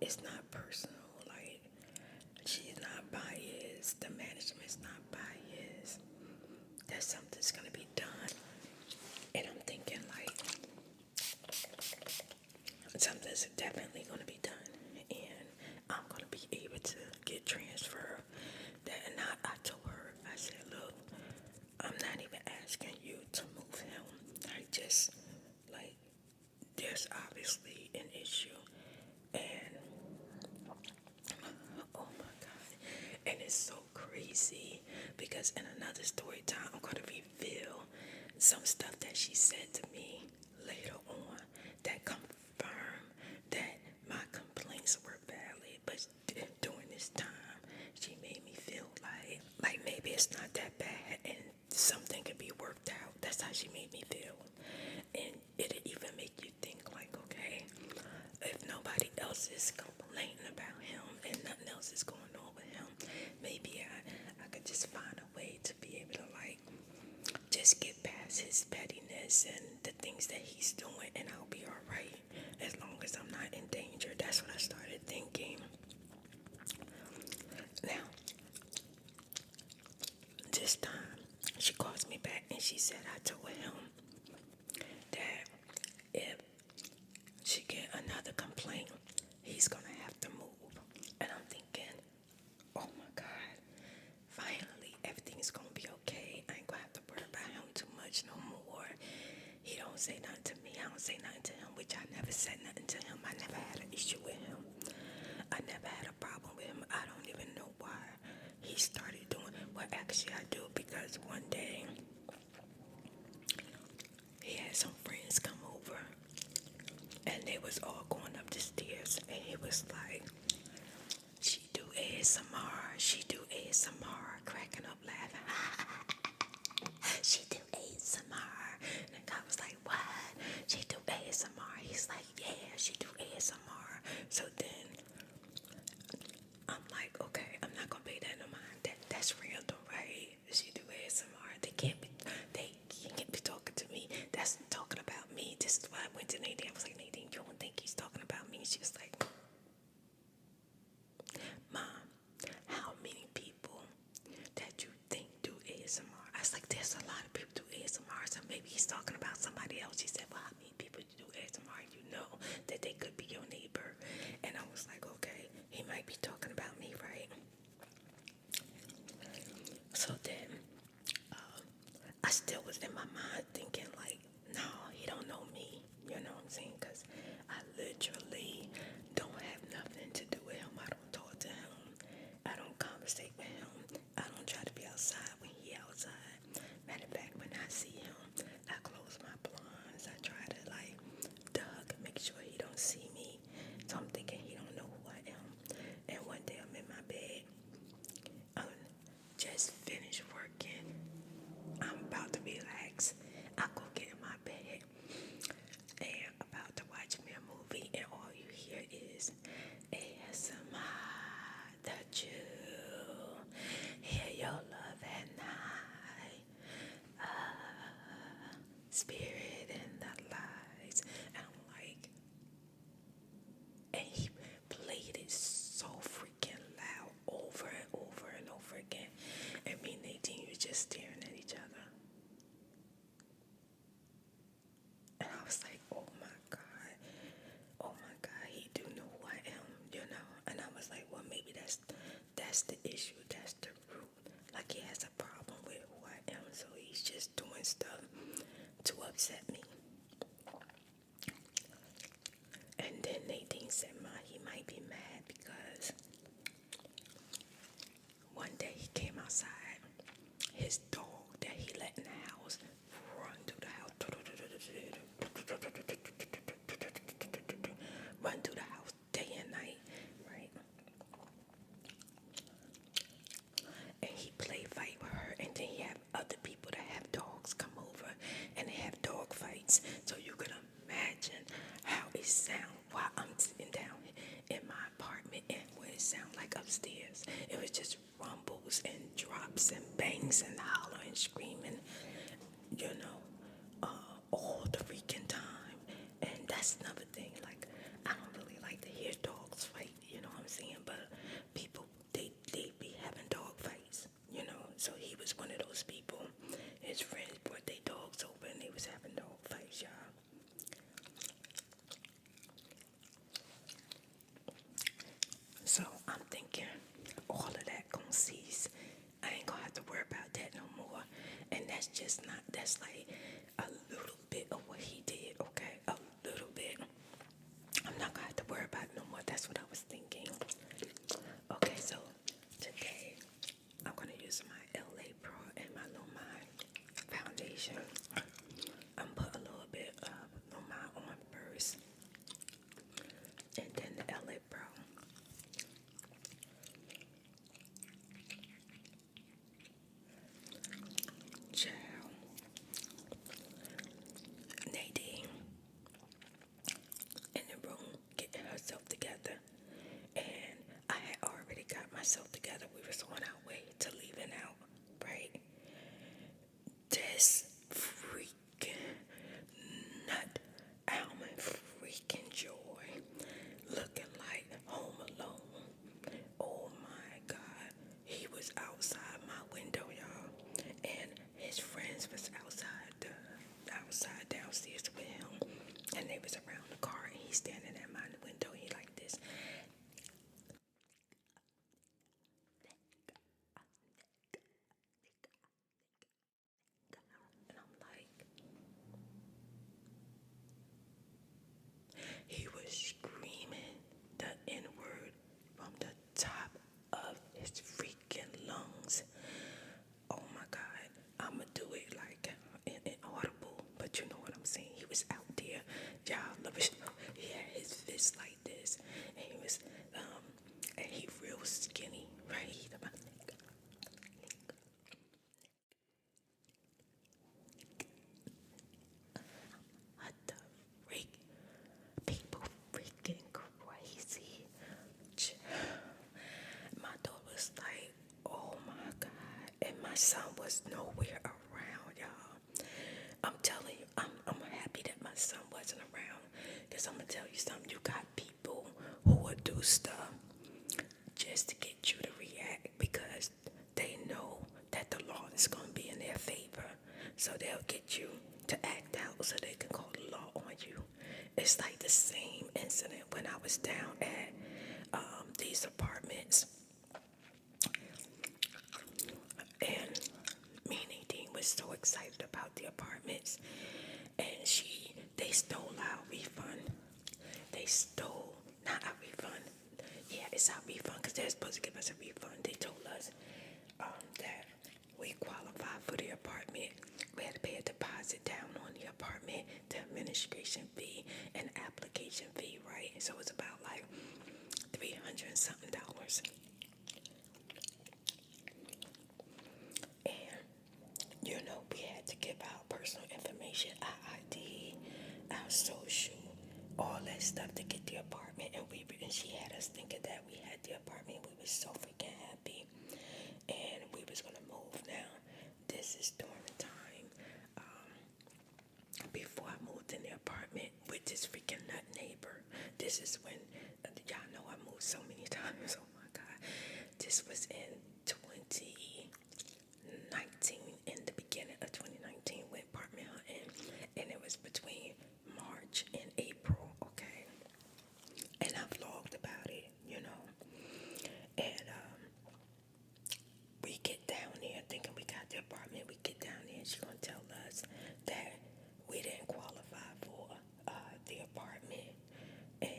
it's not personal. Like, she's not biased. The management's not biased. That something's going to be done. And I'm thinking, like, something's definitely going to be done. And I'm going to be able to get transferred. And I told her, I said, look, I'm not even asking you to move him. I just, like, there's obviously an issue. And, oh my God. And it's so crazy because in another story time, I'm going to reveal some stuff that she said to me later on that confirmed that my complaints were valid. But during this time, she made me feel like maybe it's not that bad and something can be worked out. That's how she made me feel. And it'll even make you think like, okay, if nobody else is complaining about him and nothing else is going on with him, maybe I could just find a way to be able to like just get past his pettiness and the things that he's doing, and I'll be all right as long as I'm not in danger. That's what I started thinking. Now, this time, she calls me back and she said I told him that if she get another complaint, he's gonna have to move. And I'm thinking, oh my God, finally everything's gonna be okay. I ain't gonna have to worry about him too much no more. He don't say nothing to me, I don't say nothing to him, which I never said nothing to him. I never had an issue with him. I never had a problem with him. I don't even know why he started doing. Well, actually I do, because one day he had some friends come over and they was all going up the stairs and he was like, she do ASMR, she do ASMR, cracking up laughing. She do ASMR. And the guy was like, what? She do ASMR. He's like, yeah, she do ASMR. So then I'm like, okay, I'm not gonna pay that no mind. That's random, right? She do ASMR. They can't be talking to me. That's talking about me. This is why I went to Nadine. I was like, Nadine, you don't think he's talking about me? She was like, Mom, how many people that you think do ASMR? I was like, there's a lot of people do ASMR, so maybe he's talking about somebody else. She said, well, how many people do ASMR? You know that they could be your neighbor. And I was like, okay, he might be talking about me, right? So then I still was in my mind thinking like, no, he don't know me. You know what I'm saying? Because I literally don't have nothing to do with him. I don't talk to him. I don't conversate with him. I don't try to be outside when he outside. Matter of fact, when I see him, I close my blinds. I try to like duck, make sure he don't see me. So I'm thinking he don't know who I am. And one day I'm in my bed. I'm just finished working. I'm about to relax. I go get in my bed and about to watch me a movie, and all you hear is ASMR, the Chew. Hear your love at night. Spirit in the lights. And I'm like, and he played it so freaking loud over and over and over again. And me and Nadine was just staring at each other. And I was like, oh my God, he do know who I am, you know? And I was like, well, maybe that's the issue, that's the root. Like he has a problem with who I am, so he's just doing stuff to upset me. And then Nadine said, he might be mad because one day he came outside, his dog that he let in the house run through the house, run through the house day and night, right? And he play fight with her, and then he have other people that have dogs come over, and they have dog fights. So you could imagine pops and bangs and hollering and screaming, you know, all the freaking time. And that's another thing. Like, I don't really like to hear dogs fight, you know what I'm saying? But people, they be having dog fights, you know. So he was one of those people. His friends brought their dogs over and they was having dog fights, y'all. So I'm thinking all of that gonna cease. I ain't gonna have to worry about that no more. And that's just not, that's like a little bit of what he did, okay? A little bit. I'm not gonna have to worry about it no more. That's what I was thinking. Okay, so today I'm gonna use my LA Pro and my Lumine foundation. I'm put a little bit of Lumine on first, and then the LA Pro. Child. Nadine in the room getting herself together, and I had already got myself together. We was on our way to leaving out, right? This freaking nut almond freaking joy looking like Home Alone. Oh my God. He was outside my window, y'all. And his friends was outside downstairs with him. And they was around the car and he's standing at my window. He like this. And I'm like, he was screaming the N-word from the top of his freaking lungs. Oh my God, I'ma do it like inaudible, but you know what I'm saying. He was out there, y'all. He had his fist like this, and he was, and he real skinny, right? What the freak? People freaking crazy. My daughter was like, oh my God. And my son was nowhere around, y'all. I'm telling you, I'm happy that my son wasn't around. Because I'm going to tell you something. You got people who will do stuff just to get you to react because they know that the law is going to be in their favor. So they'll get you to act out so they can call the law on you. It's like the same incident when I was down at these apartments. And me and Nadine was so excited about the apartments. And they stole our refund. They stole, not our refund. Yeah, it's our refund because they're supposed to give us a refund. They told us that we qualify for the apartment. We had to pay a deposit down on the apartment, the administration fee, and application fee, right? So it's about like $300 and something. And, you know, we had to give our personal information, our ID, our social, all that stuff to get the apartment. And she had us thinking that we had the apartment. We were so freaking happy. And we was going to move now. This is during the time before I moved in the apartment with this freaking nut neighbor. This is when, y'all know I moved so many times. Oh my God. This was in 2019, in the beginning of 2019, went apartment hunting. And it was between March and April, okay? And I vlogged about it, you know. And we get down there thinking we got the apartment. We get down there and she's going to tell us that we didn't qualify for the apartment. And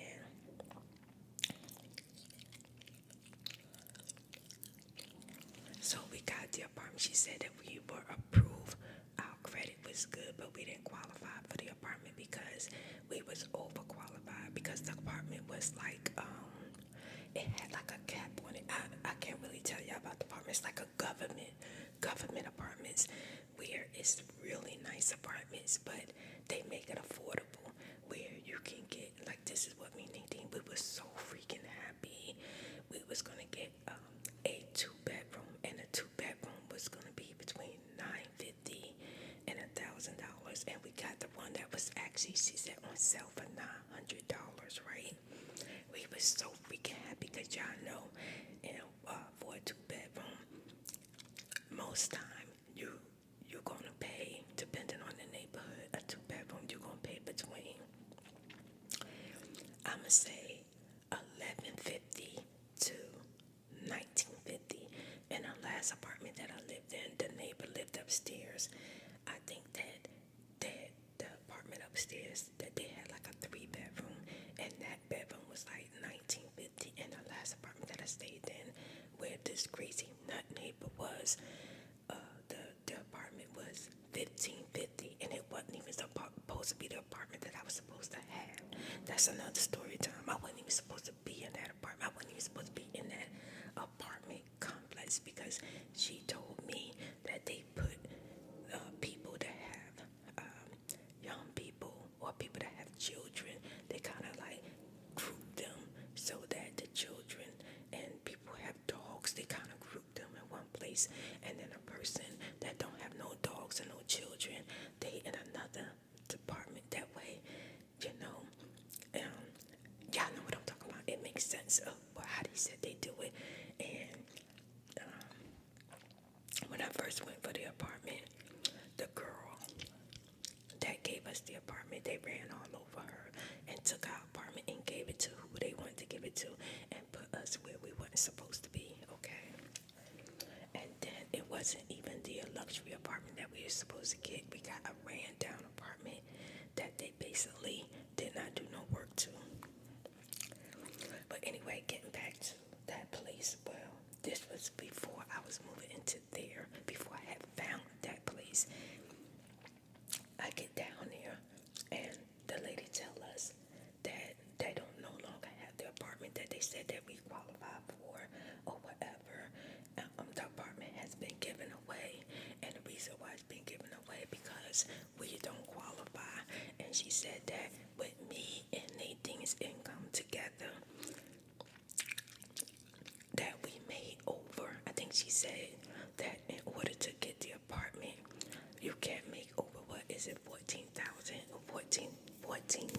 so we got the apartment. She said that we were approved. Our credit was good, but we didn't qualify for the apartment because we was overqualified because the apartment was like, it had like a cap on it. I can't really tell y'all about the apartment. It's like a government apartments where it's really nice apartments, but they make it affordable where you can get, like, this is what we needed. We were so freaking happy. We was gonna get a 2-bedroom and a 2-bedroom actually sees it on sale for $900, right? We was so freaking happy because y'all know, for a 2-bedroom, most time you're gonna pay, depending on the neighborhood, a 2-bedroom you're gonna pay between, I'ma say, $11.50 to $19.50. In the last apartment that I lived in, the neighbor lived upstairs. I think that the apartment upstairs, that they had like a 3-bedroom, and that bedroom was like $19.50. In the last apartment that I stayed in, where this crazy nut neighbor was, the apartment was $15.50, and it wasn't even supposed to be the apartment that I was supposed to have. That's another story time. I wasn't even supposed to be in that apartment. I wasn't even supposed to be in that apartment complex, because she told me that they put people that have young people, or people that have children, they kind of like group them so that the children and people who have dogs, they kind of group them in one place, and then a person that don't have no dogs and no children, they in another department. That way, y'all know what I'm talking about. It makes sense of how they said they do it. And when I first went for the apartment, the girl that gave us the apartment, they ran all over her and took our apartment and gave it to who they wanted to give it to, and put us where we weren't supposed to be, okay? And then it wasn't even the luxury apartment that we were supposed to get. We got a ran down apartment that they basically did not do no work to. But anyway, getting back to that place, well, this was before I was moving into there, before I had found that place. I get down there, and the lady tell us that they don't no longer have the apartment that they said that we qualified for, or whatever. The apartment has been given away, and the reason why it's been given away because we don't qualify. And she said that with me and Nadine's income together, that we made over. I think she said that in order to get the apartment, you can't make over, what is it, 14,000 or 14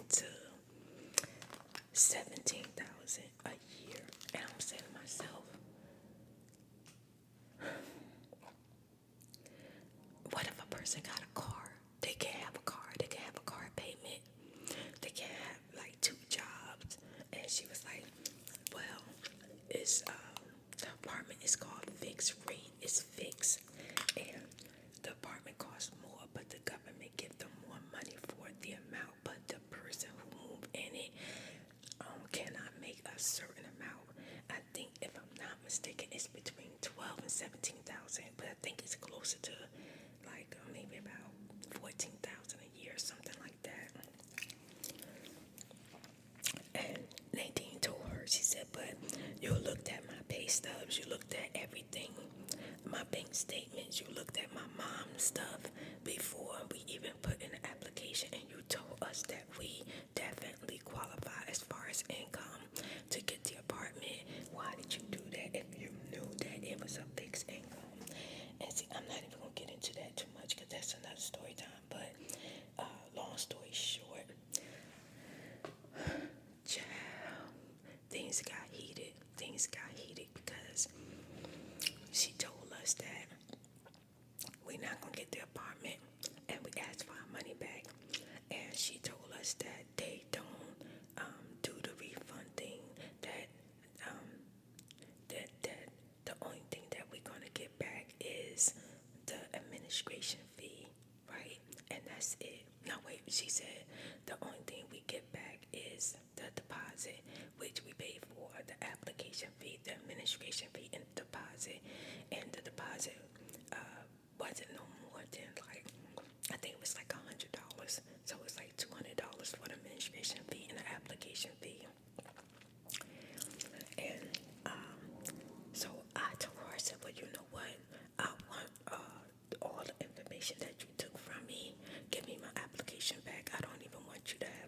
to 17,000 a year. And I'm saying to myself, what if a person got a car? They can't have a car. They can have a car payment. They can't have like 2 jobs. And she was like, well, it's the apartment is called fixed rate. It's fixed, and the apartment costs more, but the government gives them more money for the amount. But the person who moved in it cannot make a certain amount. I think, if I'm not mistaken, it's between 12 and 17,000, but I think it's closer to like maybe about 14,000 a year, something like that. And Nadine told her, she said, but you looked at my pay stubs, you looked at everything, my bank statements, you looked at my mom's stuff before we even put in the application, and you told us that we definitely qualify as far as income to get the apartment. Why did you do that if you knew that it was a fixed income? And see, I'm not even going to get into that too much because that's another story time, but long story short, child, things got heated because she told us that we're not going to get the apartment, and we asked for our money back, and she told us that they don't do the refund thing, that the only thing that we're going to get back is the administration fee, right? And that's it. No, wait, she said the only thing we get back is the deposit, which we paid for, the application fee, the administration fee, and the deposit. And the deposit wasn't no more than like, I think it was like $100. So it's like $200 for the administration fee and the application fee. And so I told her, I said, well, you know what? I want all the information that you took from me. Give me my application back. I don't even want you to have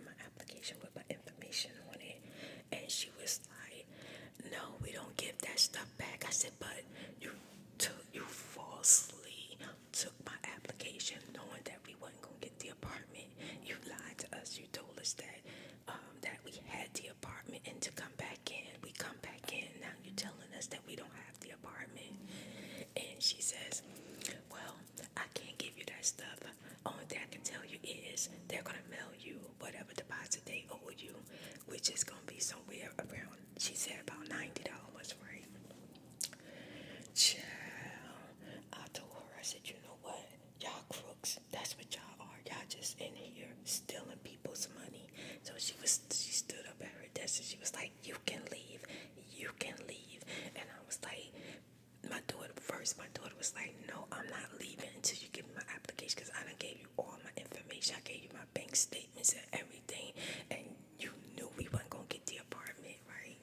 daughter was like, no, I'm not leaving until you give me my application because I done gave you all my information. I gave you my bank statements and everything, and you knew we weren't going to get the apartment, right?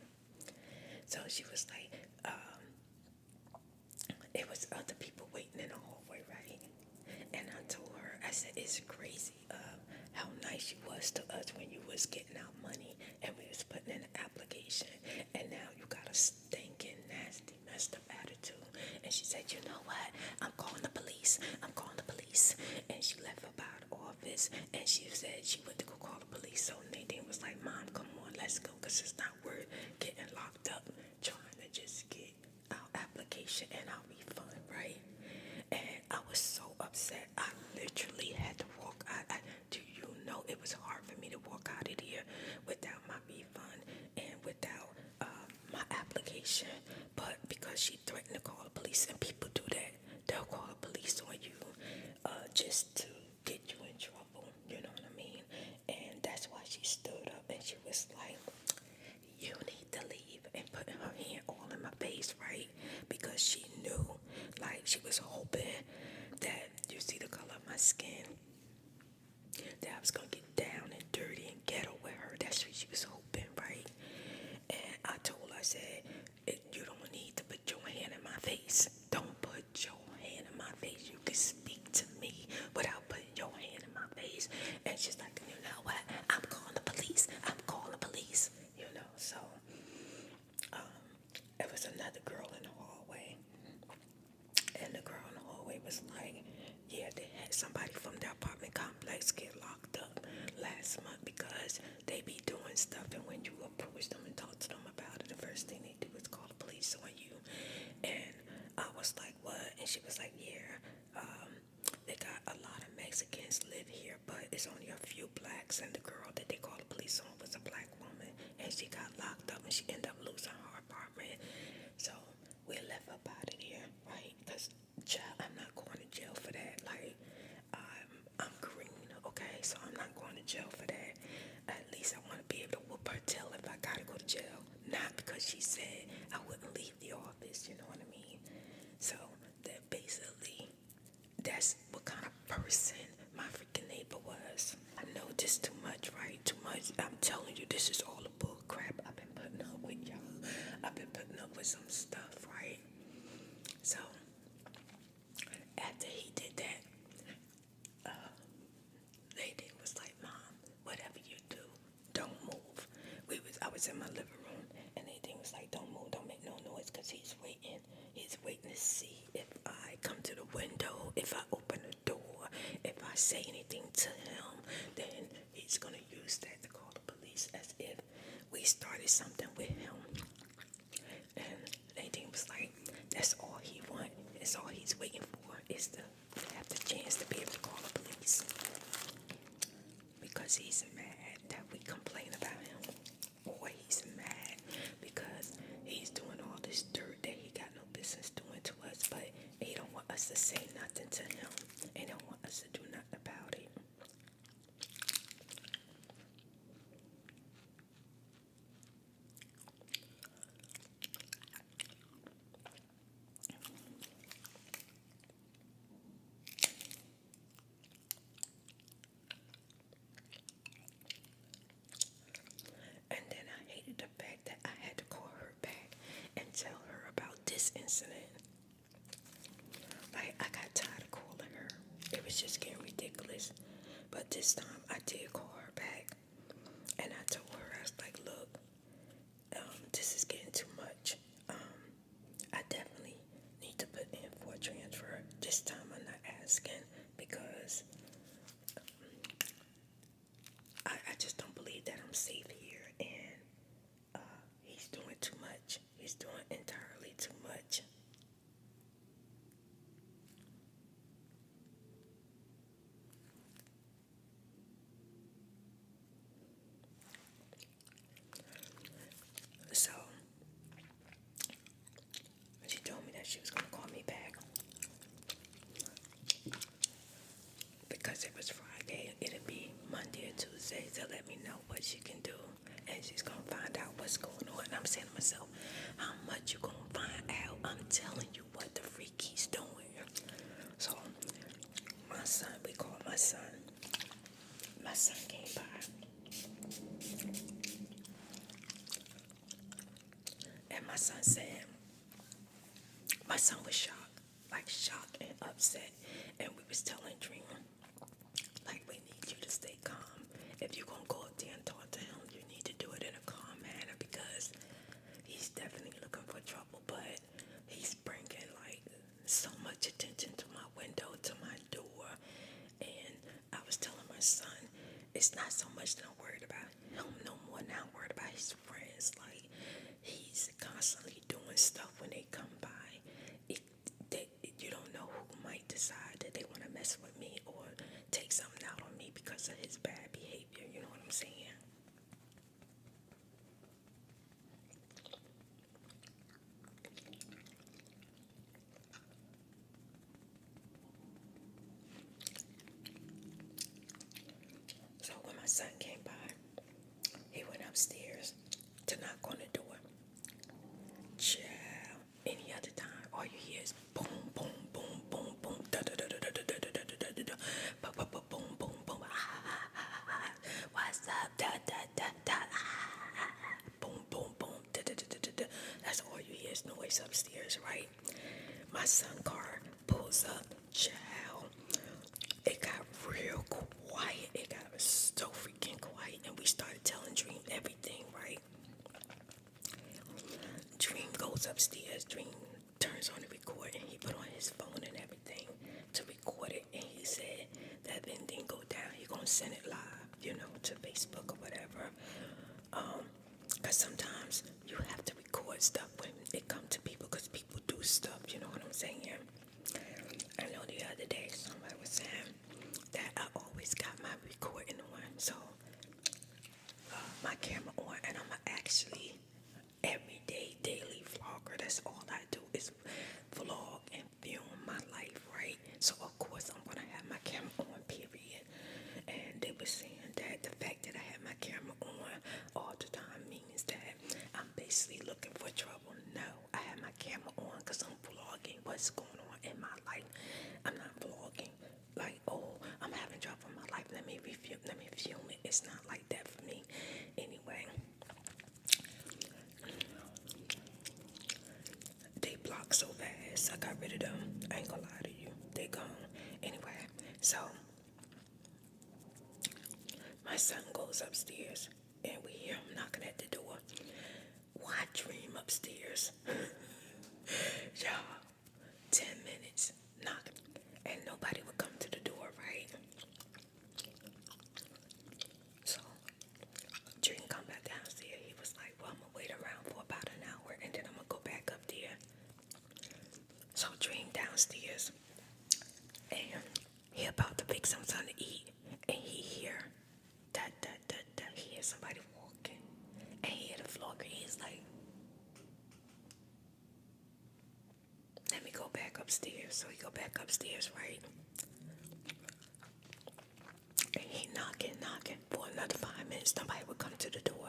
So she was like, it was other people waiting in the hallway, right? And I told her, I said, it's crazy how nice you was to us when you was getting our money and we was putting in an application, and now you got a stinking, nasty, messed up attitude. And she said, you know what? I'm calling the police. I'm calling the police. And she left up out of the office, and she said she went to go call the police. So Nadine was like, Mom, come on, let's go, because it's not worth getting locked up trying to just get our application and our refund, right? And I was so upset. I literally had to walk out. Do you know it was hard for me to walk out of here without my refund and without my application? But because she threatened to call the police, and people do that, they'll call the police on you just to get you in trouble. You know what I mean? And that's why she stood up and she was like, you need to leave, and put her hand all in my face, right? Because she knew, like, she was hoping that, you see the color of my skin, that I was gonna get down and dirty and ghetto with her. That's what she was hoping, right? And I told her, I said, you don't need to put your hand in my face. Don't put your hand in my face. You can speak to me without putting your hand in my face. And she's like, you know what? I'm calling the police. I'm calling the police. You know, so there was another girl in the hallway. And the girl in the hallway was like, yeah, they had somebody from the apartment complex get locked up last month because they be doing stuff, and when you approach them and talk to them about it, the first thing they do is call the police on you. And I was like, what? And she was like, yeah, they got a lot of Mexicans live here, but it's only a few blacks, and the girl that they called the police on was a black woman, and she got locked up and she ended up losing her apartment. So we left up out of here, right? Because I'm not going to jail for that. Like, I'm green, okay? So I'm not going to jail for that. At least I want to be able to whoop her tail if I gotta go to jail. Not because she said I wouldn't leave the office, you know what I mean? So that basically, that's what kind of person my freaking neighbor was. I know this too much, right? Too much. I'm telling you, this is all a bull crap I've been putting up with, y'all. I've been putting up with some stuff, right? So after he did that, Lady was like, Mom, whatever you do, don't move. I was in my living room, and Nadine was like, don't move, don't make no noise, because he's waiting. He's waiting to see if I come to the window, if I open the door, if I say anything to him, then he's going to use that to call the police as if we started something with him. And Nadine was like, that's all he wants. That's all he's waiting for, is to have the chance to be able to call the police. Because he's mad that we complain about him. Or he's mad because he's doing all this dirt that he got no business doing to us, but he don't want us to say nothing to him, and don't want us to do nothing about it. And then I hated the fact that I had to call her back and tell her about this incident. Like, I got tired of calling her. It was just getting ridiculous. But this time I did call her back, and I told her, I was like, look, this is getting too much. I definitely need to put in for a transfer. This time I'm not asking because I just don't believe that I'm safe here, and he's doing too much. He's doing entirely too much. So she told me that she was going to call me back because it was Friday. It'll be Monday or Tuesday to let me know what she can do, and she's going to find out what's going on. And I'm saying to myself, how much you going to find out? I'm telling you what, the freaky he's doing. So my son, we called my son. My son came by. And my son said, my son was shocked, like shocked and upset. And we was telling Dream, like, we need you to stay calm. If you're going to go up there and talk to him, you need to do it in a calm manner because he's definitely looking for trouble. But he's bringing, like, so much attention to my window, to my door. And I was telling my son, it's not so much that I'm worried about him no more. Now I'm worried about his friends. Like, he's constantly doing stuff when they come by. You don't know who might decide that they want to mess with me or take something out on me because of his bad behavior. You know what I'm saying? So when my son came by, he went upstairs to knock on the door. Child, any other time, all you hear is boom, boom, boom, boom, boom, da da da da da da da da da da da, ba ba ba boom, boom, boom, what's up, da da da da, boom, boom, boom, da da da da da. That's all you hear is noise upstairs, right? My son car pulls up, child. It got real quiet. It got so freaking quiet, and we started telling Dream everything, right? Dream goes upstairs. Dream turns on the record, and he put on his phone and everything to record it. And he said that if anything go down, he gonna send it live, to Facebook or whatever. Cause sometimes you have to record stuff when it come to people, cause people do stuff. You know what I'm saying? I know the other day somebody was saying that I always got my recording on, so my camera on, and I'm actually everyday daily vlogger. That's all I do is vlog and film my life, right? So of course I'm gonna have my camera on, period. And they were saying that the fact that I have my camera on all the time means that I'm basically looking for trouble. No, I have my camera on because I'm vlogging what's going on in my life. I'm not vlogging like, oh, I'm having trouble in my life, let me film it. It's not like that for me anyway. They blocked so fast, I got rid of them. I ain't gonna lie to you, they gone. Anyway, so my son goes upstairs and we hear him knocking at the door. Why Dream upstairs? Y'all, 10 minutes knocking and nobody would come to the door, right? So Dream come back downstairs. He was like, well, I'm gonna wait around for about an hour and then I'm gonna go back up there. So Dream downstairs and he about to pick something to eat and he hear he hear somebody walking and he hear the vlogger. He's like, let me go back upstairs. So he go back upstairs, right? And he knocking for another 5 minutes. Nobody would come to the door.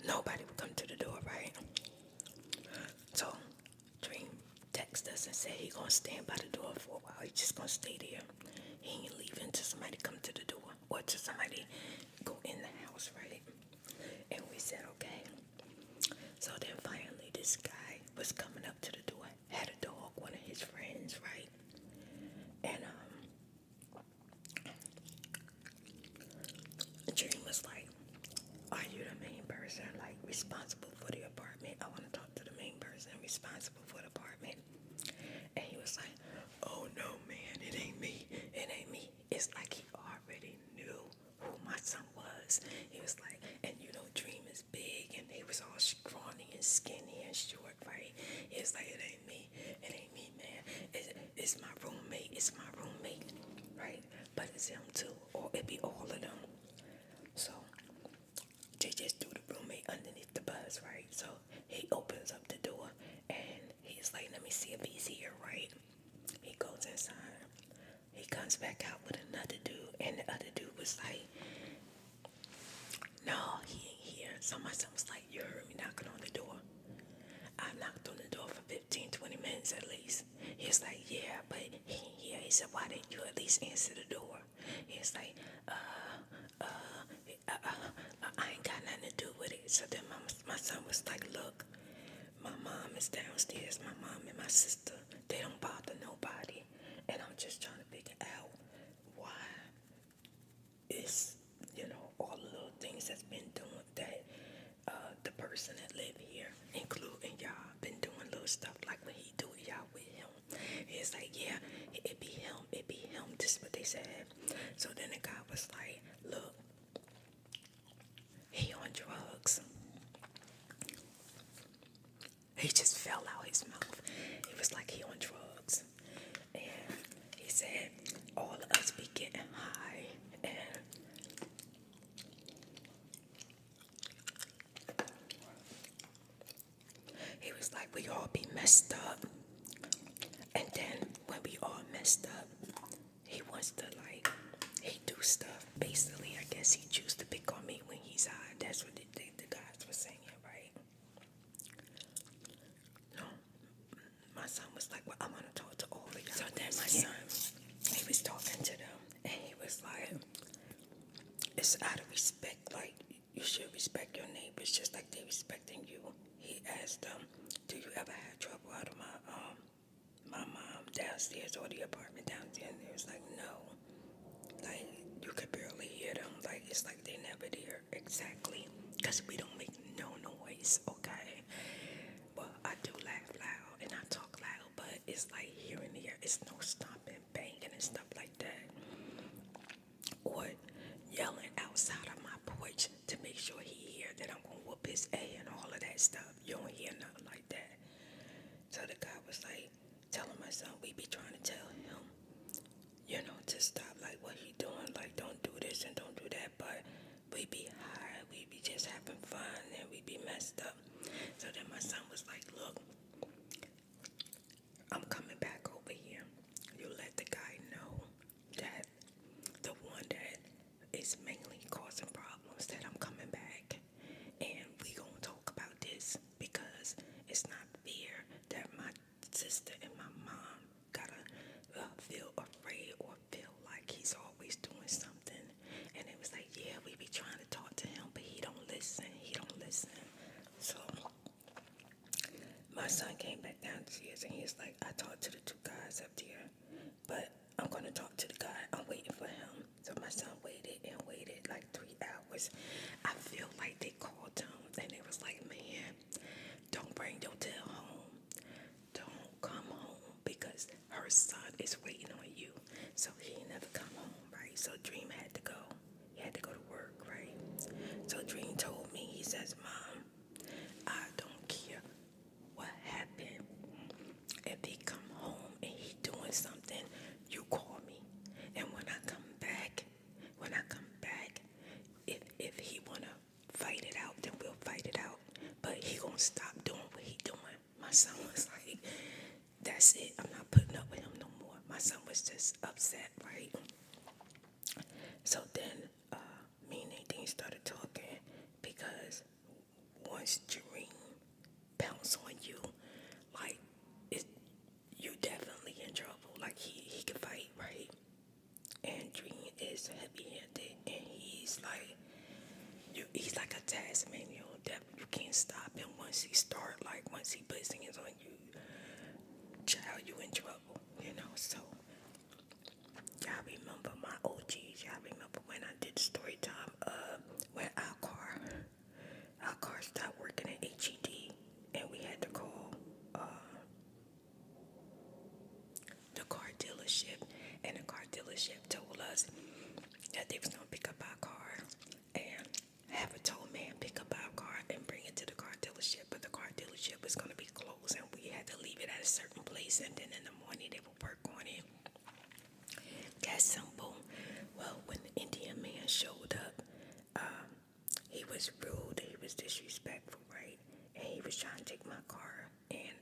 Nobody would come to the door, right? So Dream text us and said he gonna stand by the door for a while. He just gonna stay there. He ain't leaving till somebody come to the door or till somebody go in the house, right? And we said okay. So then finally this guy was coming up to the door, had a dog, one of his friends, right? And Dream was like, are you the main person, like, responsible for the apartment? I want to talk to the main person responsible for the apartment. And he was like, oh no, man, it ain't me. It ain't me. It's like he already knew who my son was. He was like, and Dream is big and he was all scrawny and skinny and short, right? He was like, it ain't me. It ain't me, man. It's my roommate. It's my roommate, right? But it's him too, or it be all of them. So they just threw the roommate underneath the bus, right? So he opens up the door and he's like, let me see if he's here, right? He goes inside. He comes back out with another dude, and the other dude was like, no, he ain't here. So my son was like, you heard me knocking on the door. I knocked on the door for 15, 20 minutes at least. He was like, yeah, but he said, why didn't you at least answer the door? He was like, I ain't got nothing to do with it. So then my son was like, look, my mom is downstairs. My mom and my sister, they don't bother nobody. And I'm just trying to figure out why it's, all the little things that's been doing that the person that live here, including y'all, been doing little stuff like when he do it, y'all with him. It's like, yeah, it be him. This is what they said. So then the guy was like, look, he on drugs. He just fell out his mouth. It was like he on drugs. And he said, all of us be getting high. And he was like, we all be messed up. And then when we all messed up, he wants to he do stuff. Basically, I guess he choose to pick on me when he's high. That's what the guys were saying, right? No, my son was like, well, I'm going to talk to all of y'all. So then my son, he was talking to them, and he was like, it's out of respect. Like, you should respect your neighbors just like they respecting you. He asked them, do you ever have trouble out of my mom downstairs or the apartment downstairs? And they was like, no. Like, you could barely hear them. Like, it's like they never there exactly. Because we don't make no noise, okay? Well, I do laugh loud and I talk loud, but it's like here and there. It's no stomping, banging, and stuff like that. Or yelling outside of my porch to make sure he hear that I'm going to whoop his A and all of that stuff. You don't hear nothing like that. So the guy was like, telling my son, we be trying to tell him, to stop, like, what he doing, like, don't do this and don't do that, but we be high, we be just having fun, and we be messed up. So then my son was like, look, I'm coming back over here. You let the guy know that the one that is mainly causing problems, that I'm coming back, and we gonna talk about this, because it's not fair that my sister and my mom gotta feel afraid or feel like he's always doing something. And it was like, yeah, we be trying to talk to him, but he don't listen. So my son came back downstairs and he's like, I talked to the two guys up there, but I'm gonna talk to the guy. I'm waiting for him. So my son waited like 3 hours. I feel like they called him and they was like, man, don't bring your tail home. Don't come home because her son is waiting on you. So he never come home, right? So Dream had to go. He had to go to work, right? So Dream told me, he says, Mom, I don't care what happened. If he come home and he doing something, you call me. And when I come back, if he wanna fight it out, then we'll fight it out. But he gonna stop doing what he doing. My son was like, that's it. I'm not putting up with him no more. My son was just upset, right? So then me and Nadine started talking, because once Dream pounce on you, like, you definitely in trouble. Like, he can fight, right? And Dream is heavy-handed, and he's like a Tasmanian devil. You can't stop him once he puts his hands on you. Child, you in trouble, so y'all remember my OGs. Y'all remember when I did story time when our car stopped working at HED, and we had to call the car dealership, and the car dealership told us that they was gonna pick up our car and have a tow man pick up our car and bring it to the car dealership, but the car dealership was gonna be closed and we had to leave it at a certain place, and then in the morning they would work on it. That's simple. Well, when the Indian man showed up, he was rude, he was disrespectful, right? And he was trying to take my car, and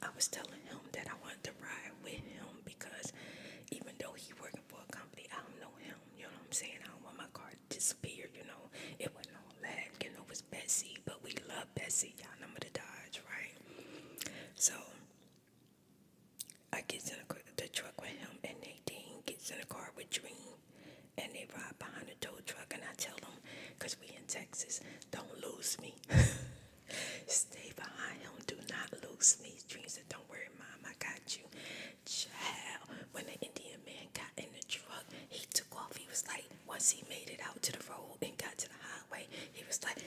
I was telling him that I wanted to ride with him because even though he working for a company, I don't know him, you know what I'm saying? I don't want my car to disappear, It wasn't all that, it was Bessie, but we love Bessie. Y'all remember the Dodge, right? So I gets in the truck with him, and Nadine gets in the car with Dream, and they ride behind the tow truck, and I tell them, because we in Texas, don't lose me. Stay behind him, do not lose me. Dream said, don't worry, Mom, I got you. Child, when the Indian man got in the truck, he took off. He was like, once he made it out to the road and got to the highway, he was like,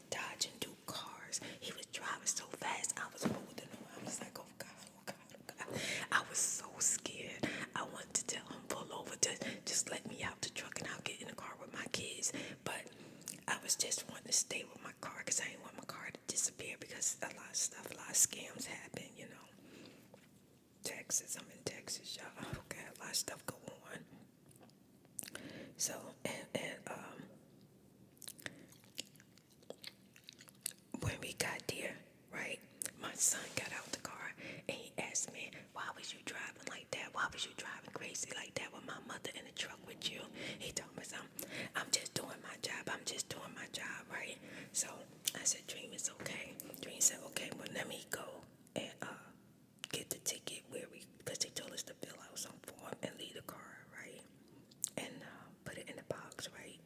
dodging through cars. He was driving so fast, I was holding him. I was like, oh God, oh God, oh God. I was so scared. I wanted to tell him, pull over, to just let me out the truck and I'll get in the car with my kids. But I was just wanting to stay with my car because I didn't want my car to disappear, because a lot of stuff, a lot of scams happen, you know. Texas, I'm in Texas, y'all. Okay, a lot of stuff go on. So, when we got there, right, my son got out the car and he asked me, why was you driving like that? Why was you driving crazy like that with my mother in the truck with you? He told me something. I'm just doing my job. I'm just doing my job, right? So I said, Dream, it's okay. Dream said, okay, well, let me go and get the ticket because they told us to fill out some form and leave the car, right? And put it in the box, right?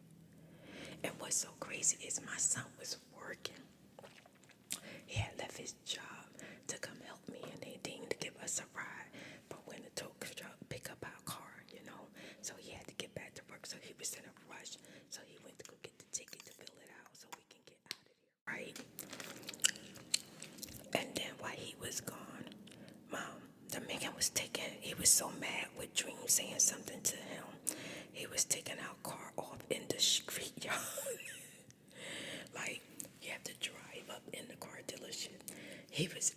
And what's so crazy is my son was working. He had left his job to come help me and Nadine to give us a ride. But when the tow truck pick up our car, you know, so he had to get back to work. So he was in a rush. So he went to go get the ticket to fill it out so we can get out of here, right? And then while he was gone, the man was he was so mad with Dream saying something to him. He was taking our car off in the street, y'all. Like, you have to drive up in the car dealership. He was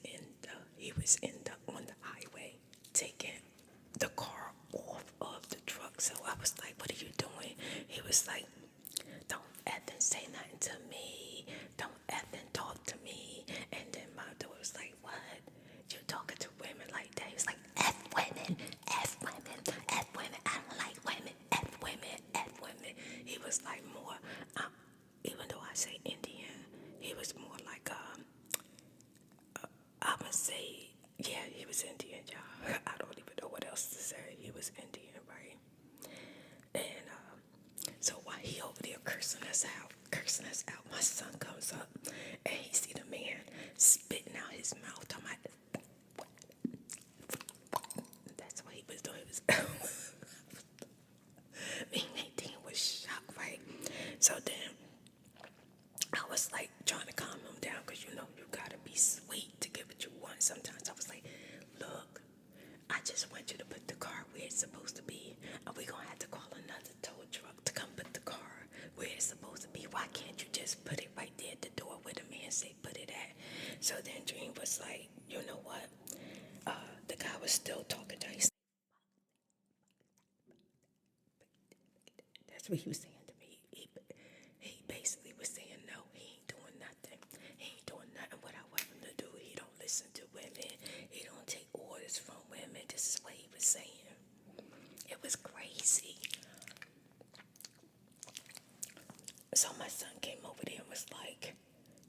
on the highway taking the car off of the truck. So I was like, what are you doing? He was like, don't effing say nothing to me. Don't effing talk to me. And then my daughter was like, what? You talking to women like that? He was like, F women, F women, F women. I don't like women, F women, F women. He was like more, even though I say Indian, he was more like, I would say, yeah, he was Indian, y'all. I don't even know what else to say. He was Indian, right? And so while he over there cursing us out, my son comes up and he see the man spitting out his mouth. That's what he was doing. Me and Nadine was shocked, right? So then I was like trying to calm him down, because you know you gotta be sweet to get what you want. Sometimes I was like, look, I just want you to put the car where it's supposed to be, and we're gonna have to call another tow truck to come put the car where it's supposed to be. Why can't you just put it right there at the door where the man say put it at? So then Dream was like, you know what? The guy was still talking to him. That's what he was saying to me. He basically was saying, no, he ain't doing nothing. He ain't doing nothing what I want him to do. He don't listen to women. He don't take orders from women. This is what he was saying. It was crazy. So my son came over there and was like,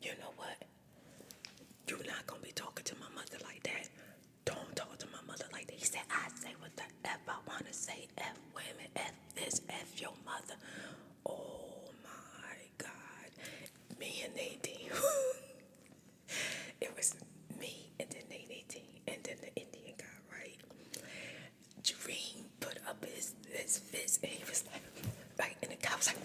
you know what? You're not going to be talking to my mother like that. Don't talk to my mother like that. He said, I say what the F I want to say. F women, F this, F your mother. Oh my God. Me and Nadine. It was me and then Nadine and then the Indian guy, right? Dream put up his fist and he was like, and the guy was like,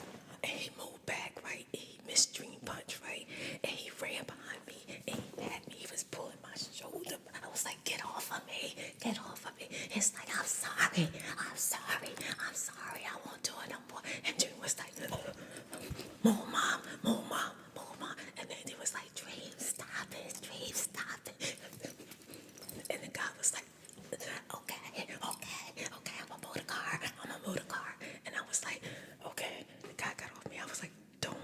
and he moved back, right? He missed Dream punch, right? And he ran behind me and he had me. He was pulling my shoulder. I was like, get off of me, get off of me. He's like, I'm sorry, I won't do it no more. And Dream was like, move, mom. And then he was like, Dream, stop it. And the guy was like, okay, I'm gonna move the car. And I was like, okay. The guy got off me. I was like, don't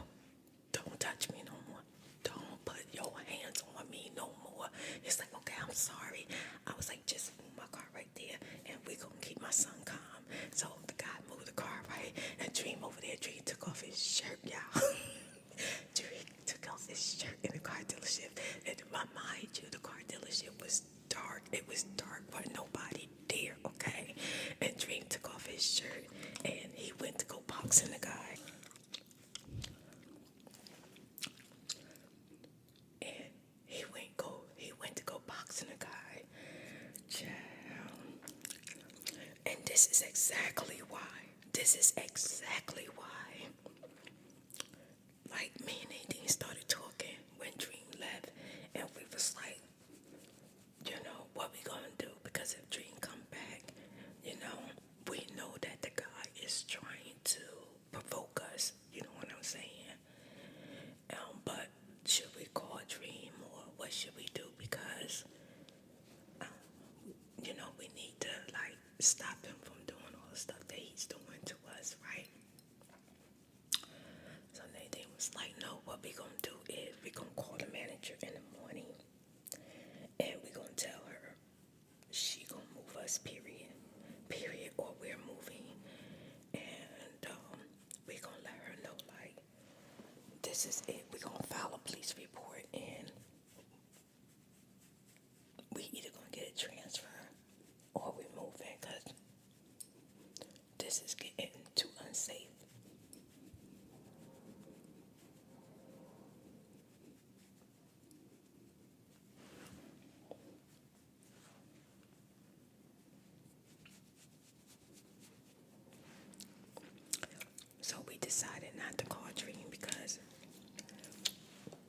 touch me no more. Don't put your hands on me no more. It's like, okay, I'm sorry. I was like, just move my car right there and we're gonna keep my son calm. So the guy moved the car, right? And Dream over It was dark, but nobody there, okay? And Dream took off his shirt and he went to go boxing the guy. And he went to go boxing the guy. Child. And this is exactly why. Like, me and Nadine started talking when Dream left, and we was like, what we gonna do? Because if Dream come back, we know that the guy is trying to provoke us. You know what I'm saying? But should we call Dream or what should we do? Because we need to like stop him from doing all the stuff that he's doing to us, right? So Nadine was like, no, what we gonna do is we gonna call the manager in the morning and we gonna tell her she gonna move us, period, or we're moving. And we gonna let her know, like, this is it. We gonna file a police report and we either gonna get a transfer or we moving, because this is getting too unsafe. So we decided not to call Dream because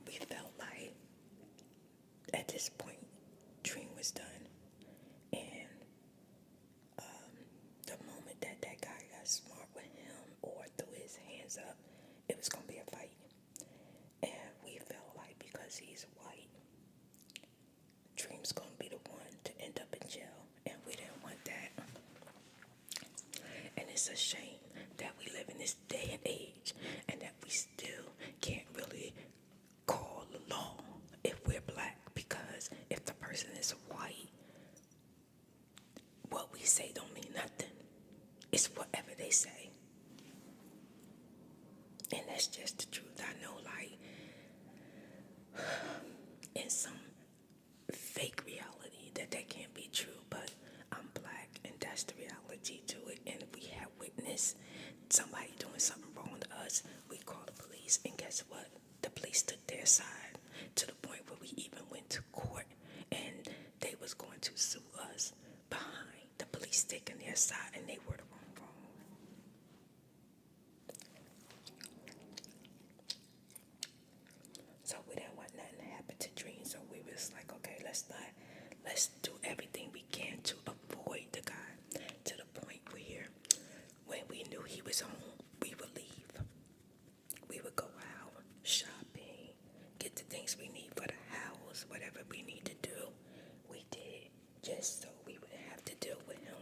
we felt like at this point Dream was done. And the moment that guy got smart with him or threw his hands up, it was going to be a fight. And we felt like because he's white, Dream's going to be the one to end up in jail. And we didn't want that. And it's a shame that we live in this day and age and that we still can't really call the law if we're black, because if the person is white, what we say don't mean nothing. It's whatever they say. And that's just the truth. I know, like, in some fake reality that can't be true, but I'm black and that's the reality to it. And if we have witnessed somebody doing something wrong to us, we call the police, and guess what? The police took their side to the point where we even went to court and they was going to sue us behind the police taking their side, and they were the wrong. So we didn't want nothing to happen to Dream, so we was like, okay, let's do everything we can to avoid the guy, to the point where when we knew he was home, we would leave. We would go out shopping, get the things we need for the house, whatever we need to do, we did, just so we wouldn't have to deal with him.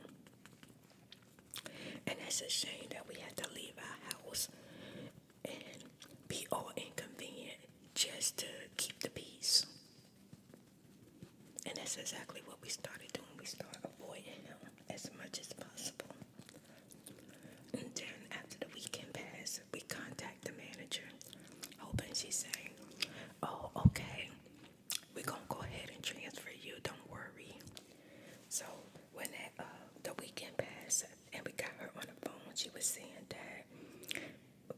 And that's a shame that we had to leave our house and be all inconvenient just to keep the peace. And that's exactly what we started doing. We started avoiding him as much as possible. And then after the weekend passed, we contact the manager, hoping she's saying, oh, okay, we're going to go ahead and transfer you, don't worry. So when the weekend passed and we got her on the phone, she was saying that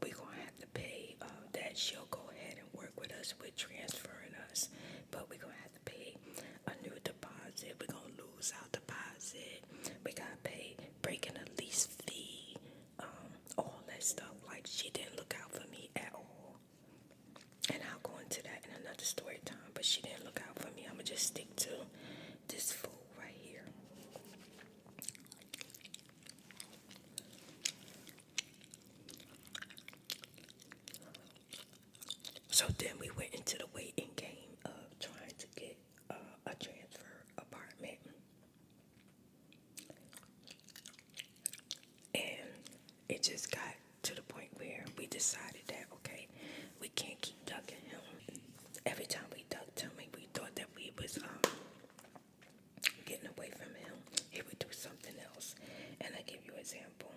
we're going to have to pay, that she'll go ahead and work with us with transferring us, but we're going to have to pay a new deposit. We're going to lose our deposit. We got to pay breaking a lease fee, all that stuff. Like, she didn't look out for me at all. And I'll go into that in another story time, but she didn't look out for me. I'm going to just stick to this food right here. So then we went into the waiting game of trying to get a transfer apartment. And it just got to the point where we decided that, okay, we can't keep ducking him. Every time we ducked him, we thought that we was getting away from him, he would do something else. And I give you an example.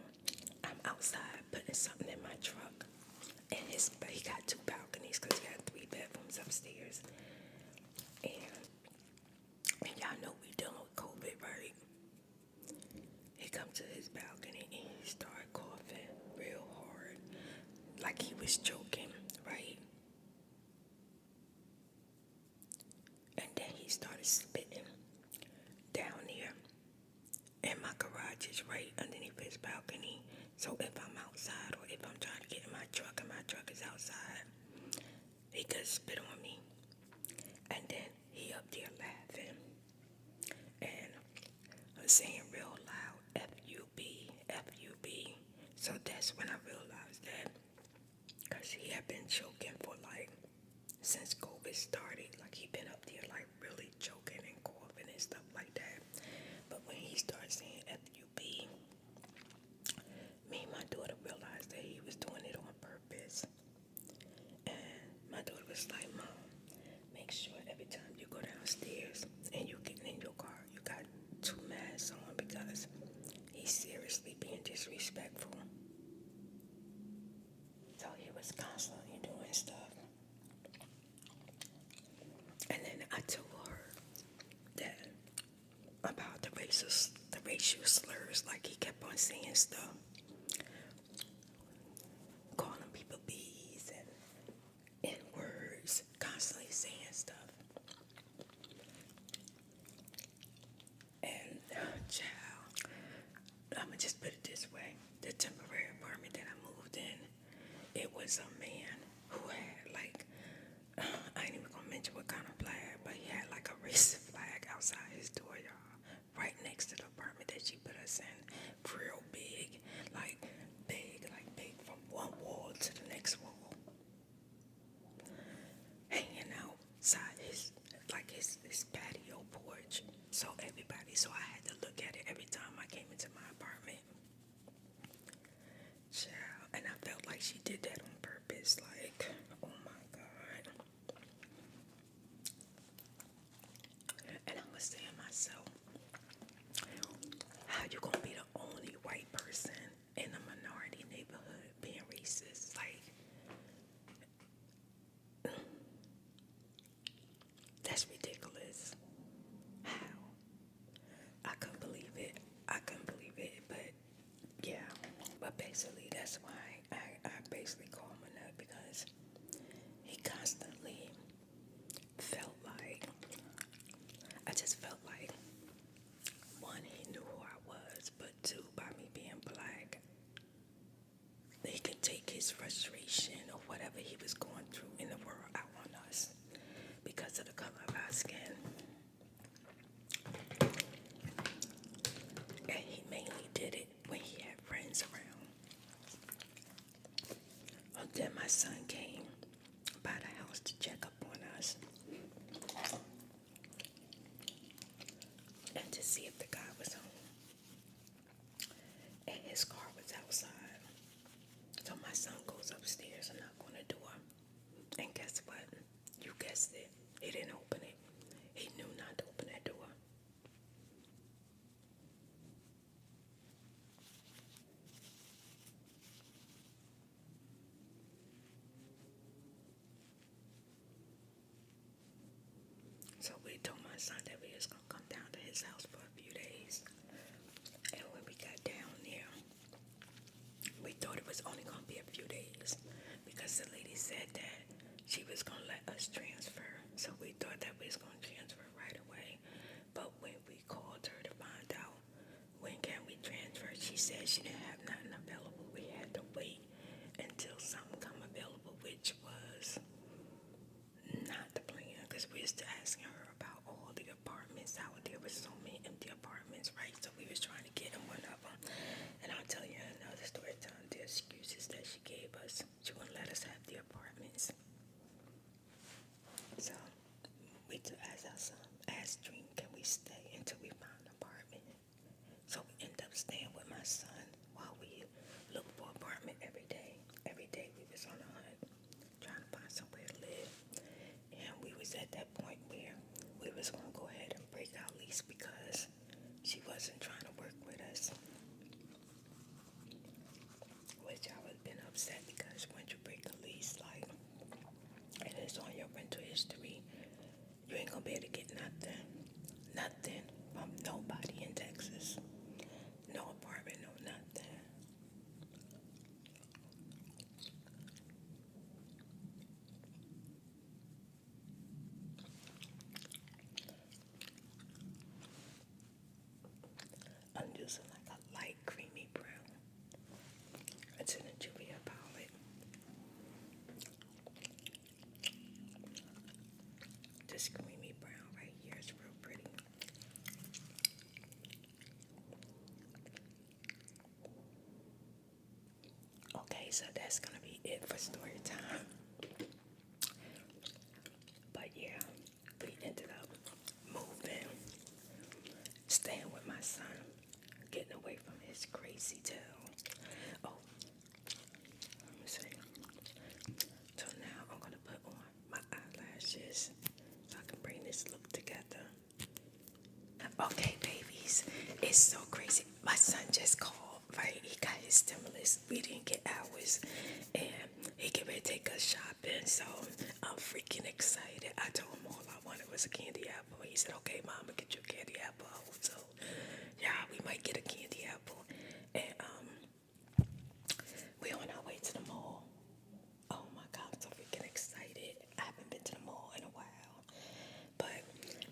I'm outside putting something in my truck, and he got 2 balconies because he got 3 bedrooms upstairs. And y'all know we dealing with like he was joking, right? And then he started spitting down here. And my garage is right underneath his balcony. So if I'm outside or if I'm trying to get in my truck and my truck is outside, he could spit on me. And then he up there laughing and saying real loud, F-U-B, F-U-B. So that's when I realized that, because he had been choking for like, since COVID started, like he been up there like really choking and coughing and stuff like that. But when he started saying F-U-B, me and my daughter realized that he was doing it on purpose. And my daughter was like, Mom, make sure every time you go downstairs and you get in your car, you got 2 masks on, because he's seriously being disrespectful. So he was constantly doing stuff. And then I told her that about the racial slurs, like he kept on saying stuff, calling people bees and N-words, constantly saying stuff. And child, I'ma just put it this way: the temporary apartment that I moved in, it was a man who had like, I ain't even gonna mention what kind of flag, but he had like a racist flag outside his door, y'all, right next to the apartment that she put us in. Real big, like big from one wall to the next wall, hanging outside his patio porch. So I had to look at it every time I came into my apartment. Child, and I felt like she did that on purpose. Like, oh my God. And I was saying to myself, how you gonna be the only white person in a minority neighborhood being racist? Like, that's ridiculous. How? I couldn't believe it. But yeah. But basically, that's why I basically call him a nut, because he constantly felt like, I just felt like, one, he knew who I was, but two, by me being black, he could take his frustration or whatever he was going through in the world out on us because of the color of our skin. And he mainly did it when he had friends around. Then my son came by the house to check up on us and to see if the guy was home. And his car was outside. So my son goes upstairs and knock on the door. And guess what? You guessed it. He didn't open it. He knew not to open that door. So we told my son that we was going to come down to his house for a few days. And when we got down there, we thought it was only going to be a few days, because the lady said that she was going to let us transfer. So we thought that we was going to transfer right away. But when we called her to find out when can we transfer, she said she didn't have nothing available. We had to wait until something come available, which was not the plan, because we was asking her about all the apartments out there. Was so many empty apartments, right? So we was trying to get in one of them. And I'll tell you another story time, the excuses that she gave us. She wouldn't let us have the apartments. So as I using like a light creamy brown. It's in a Julia palette. This creamy brown right here is real pretty. Okay, so that's gonna be it for story time. But yeah, we ended up moving, staying with my son, getting away from his crazy tail. Oh, let me see. So now I'm gonna put on my eyelashes so I can bring this look together. Okay, babies, it's so crazy. My son just called, right? He got his stimulus. We didn't get ours, and he can ready to take us shopping. So I'm freaking excited. I told him all I wanted was a candy apple. He said, "Okay, Mama, get you a candy apple." So yeah, we might get a candy apple, and we on our way to the mall. Oh my God, I'm so freaking excited. I haven't been to the mall in a while. But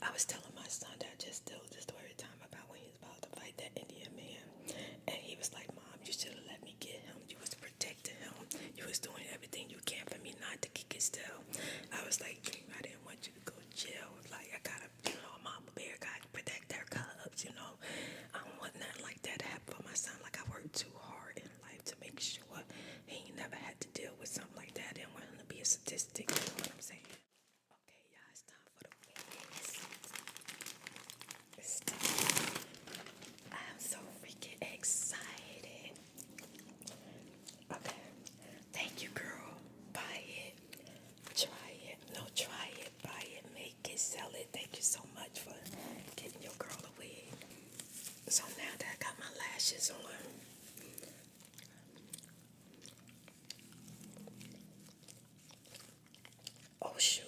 I was telling my son that I just told the story time about when he was about to fight that Indian man. And he was like, "Mom, you should have let me get him. You was protecting him. You was doing everything you can for me not to kick his tail." I was like, "I didn't want you to go to jail. Like, I gotta, mama bear gotta protect their cubs, I don't want nothing like that to happen for my son. Like, I worked too hard in life to make sure he never had to deal with something like that. I didn't want him to be a statistic, you know what I'm saying?" Okay, y'all, it's time for the wigs. It's time. I'm so freaking excited. Okay, thank you, girl. Buy it, try it. No, try it, buy it, make it, sell it. Thank you so much for getting your girl a wig. So now that I got my lashes on, oh shoot,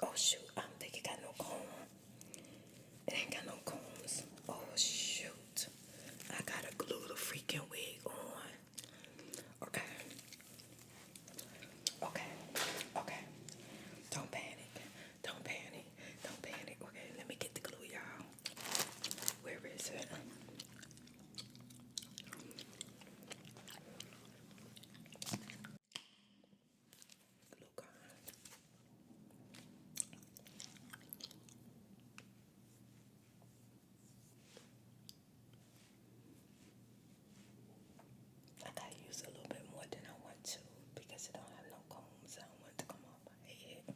I don't think it got no comb. It ain't got no combs. Oh shoot, I gotta glue the freaking wig on. Okay, okay, okay. Don't panic, don't panic, don't panic. Okay, let me get the glue, y'all. Where is it? Glue gun. I gotta use a little bit more than I want to because it don't have no combs. I don't want it to come off my head.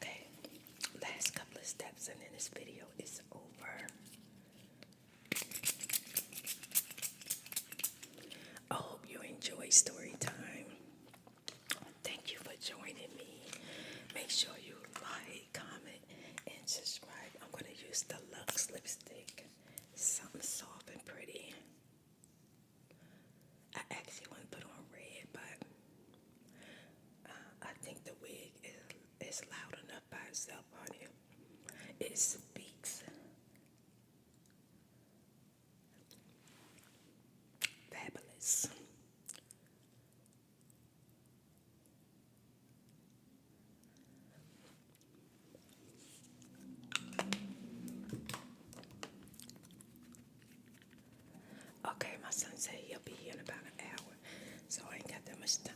Okay, last couple of steps and then this video is over. I hope you enjoy story time. Thank you for joining me. Make sure you like, comment, and subscribe. I'm going to use the Luxe lipstick. Something soft and pretty. I actually want to put on red, but I think the wig is loud enough by itself, honey. It speaks. Fabulous. Okay, my son said he'll be here in about an hour, so I ain't got that much time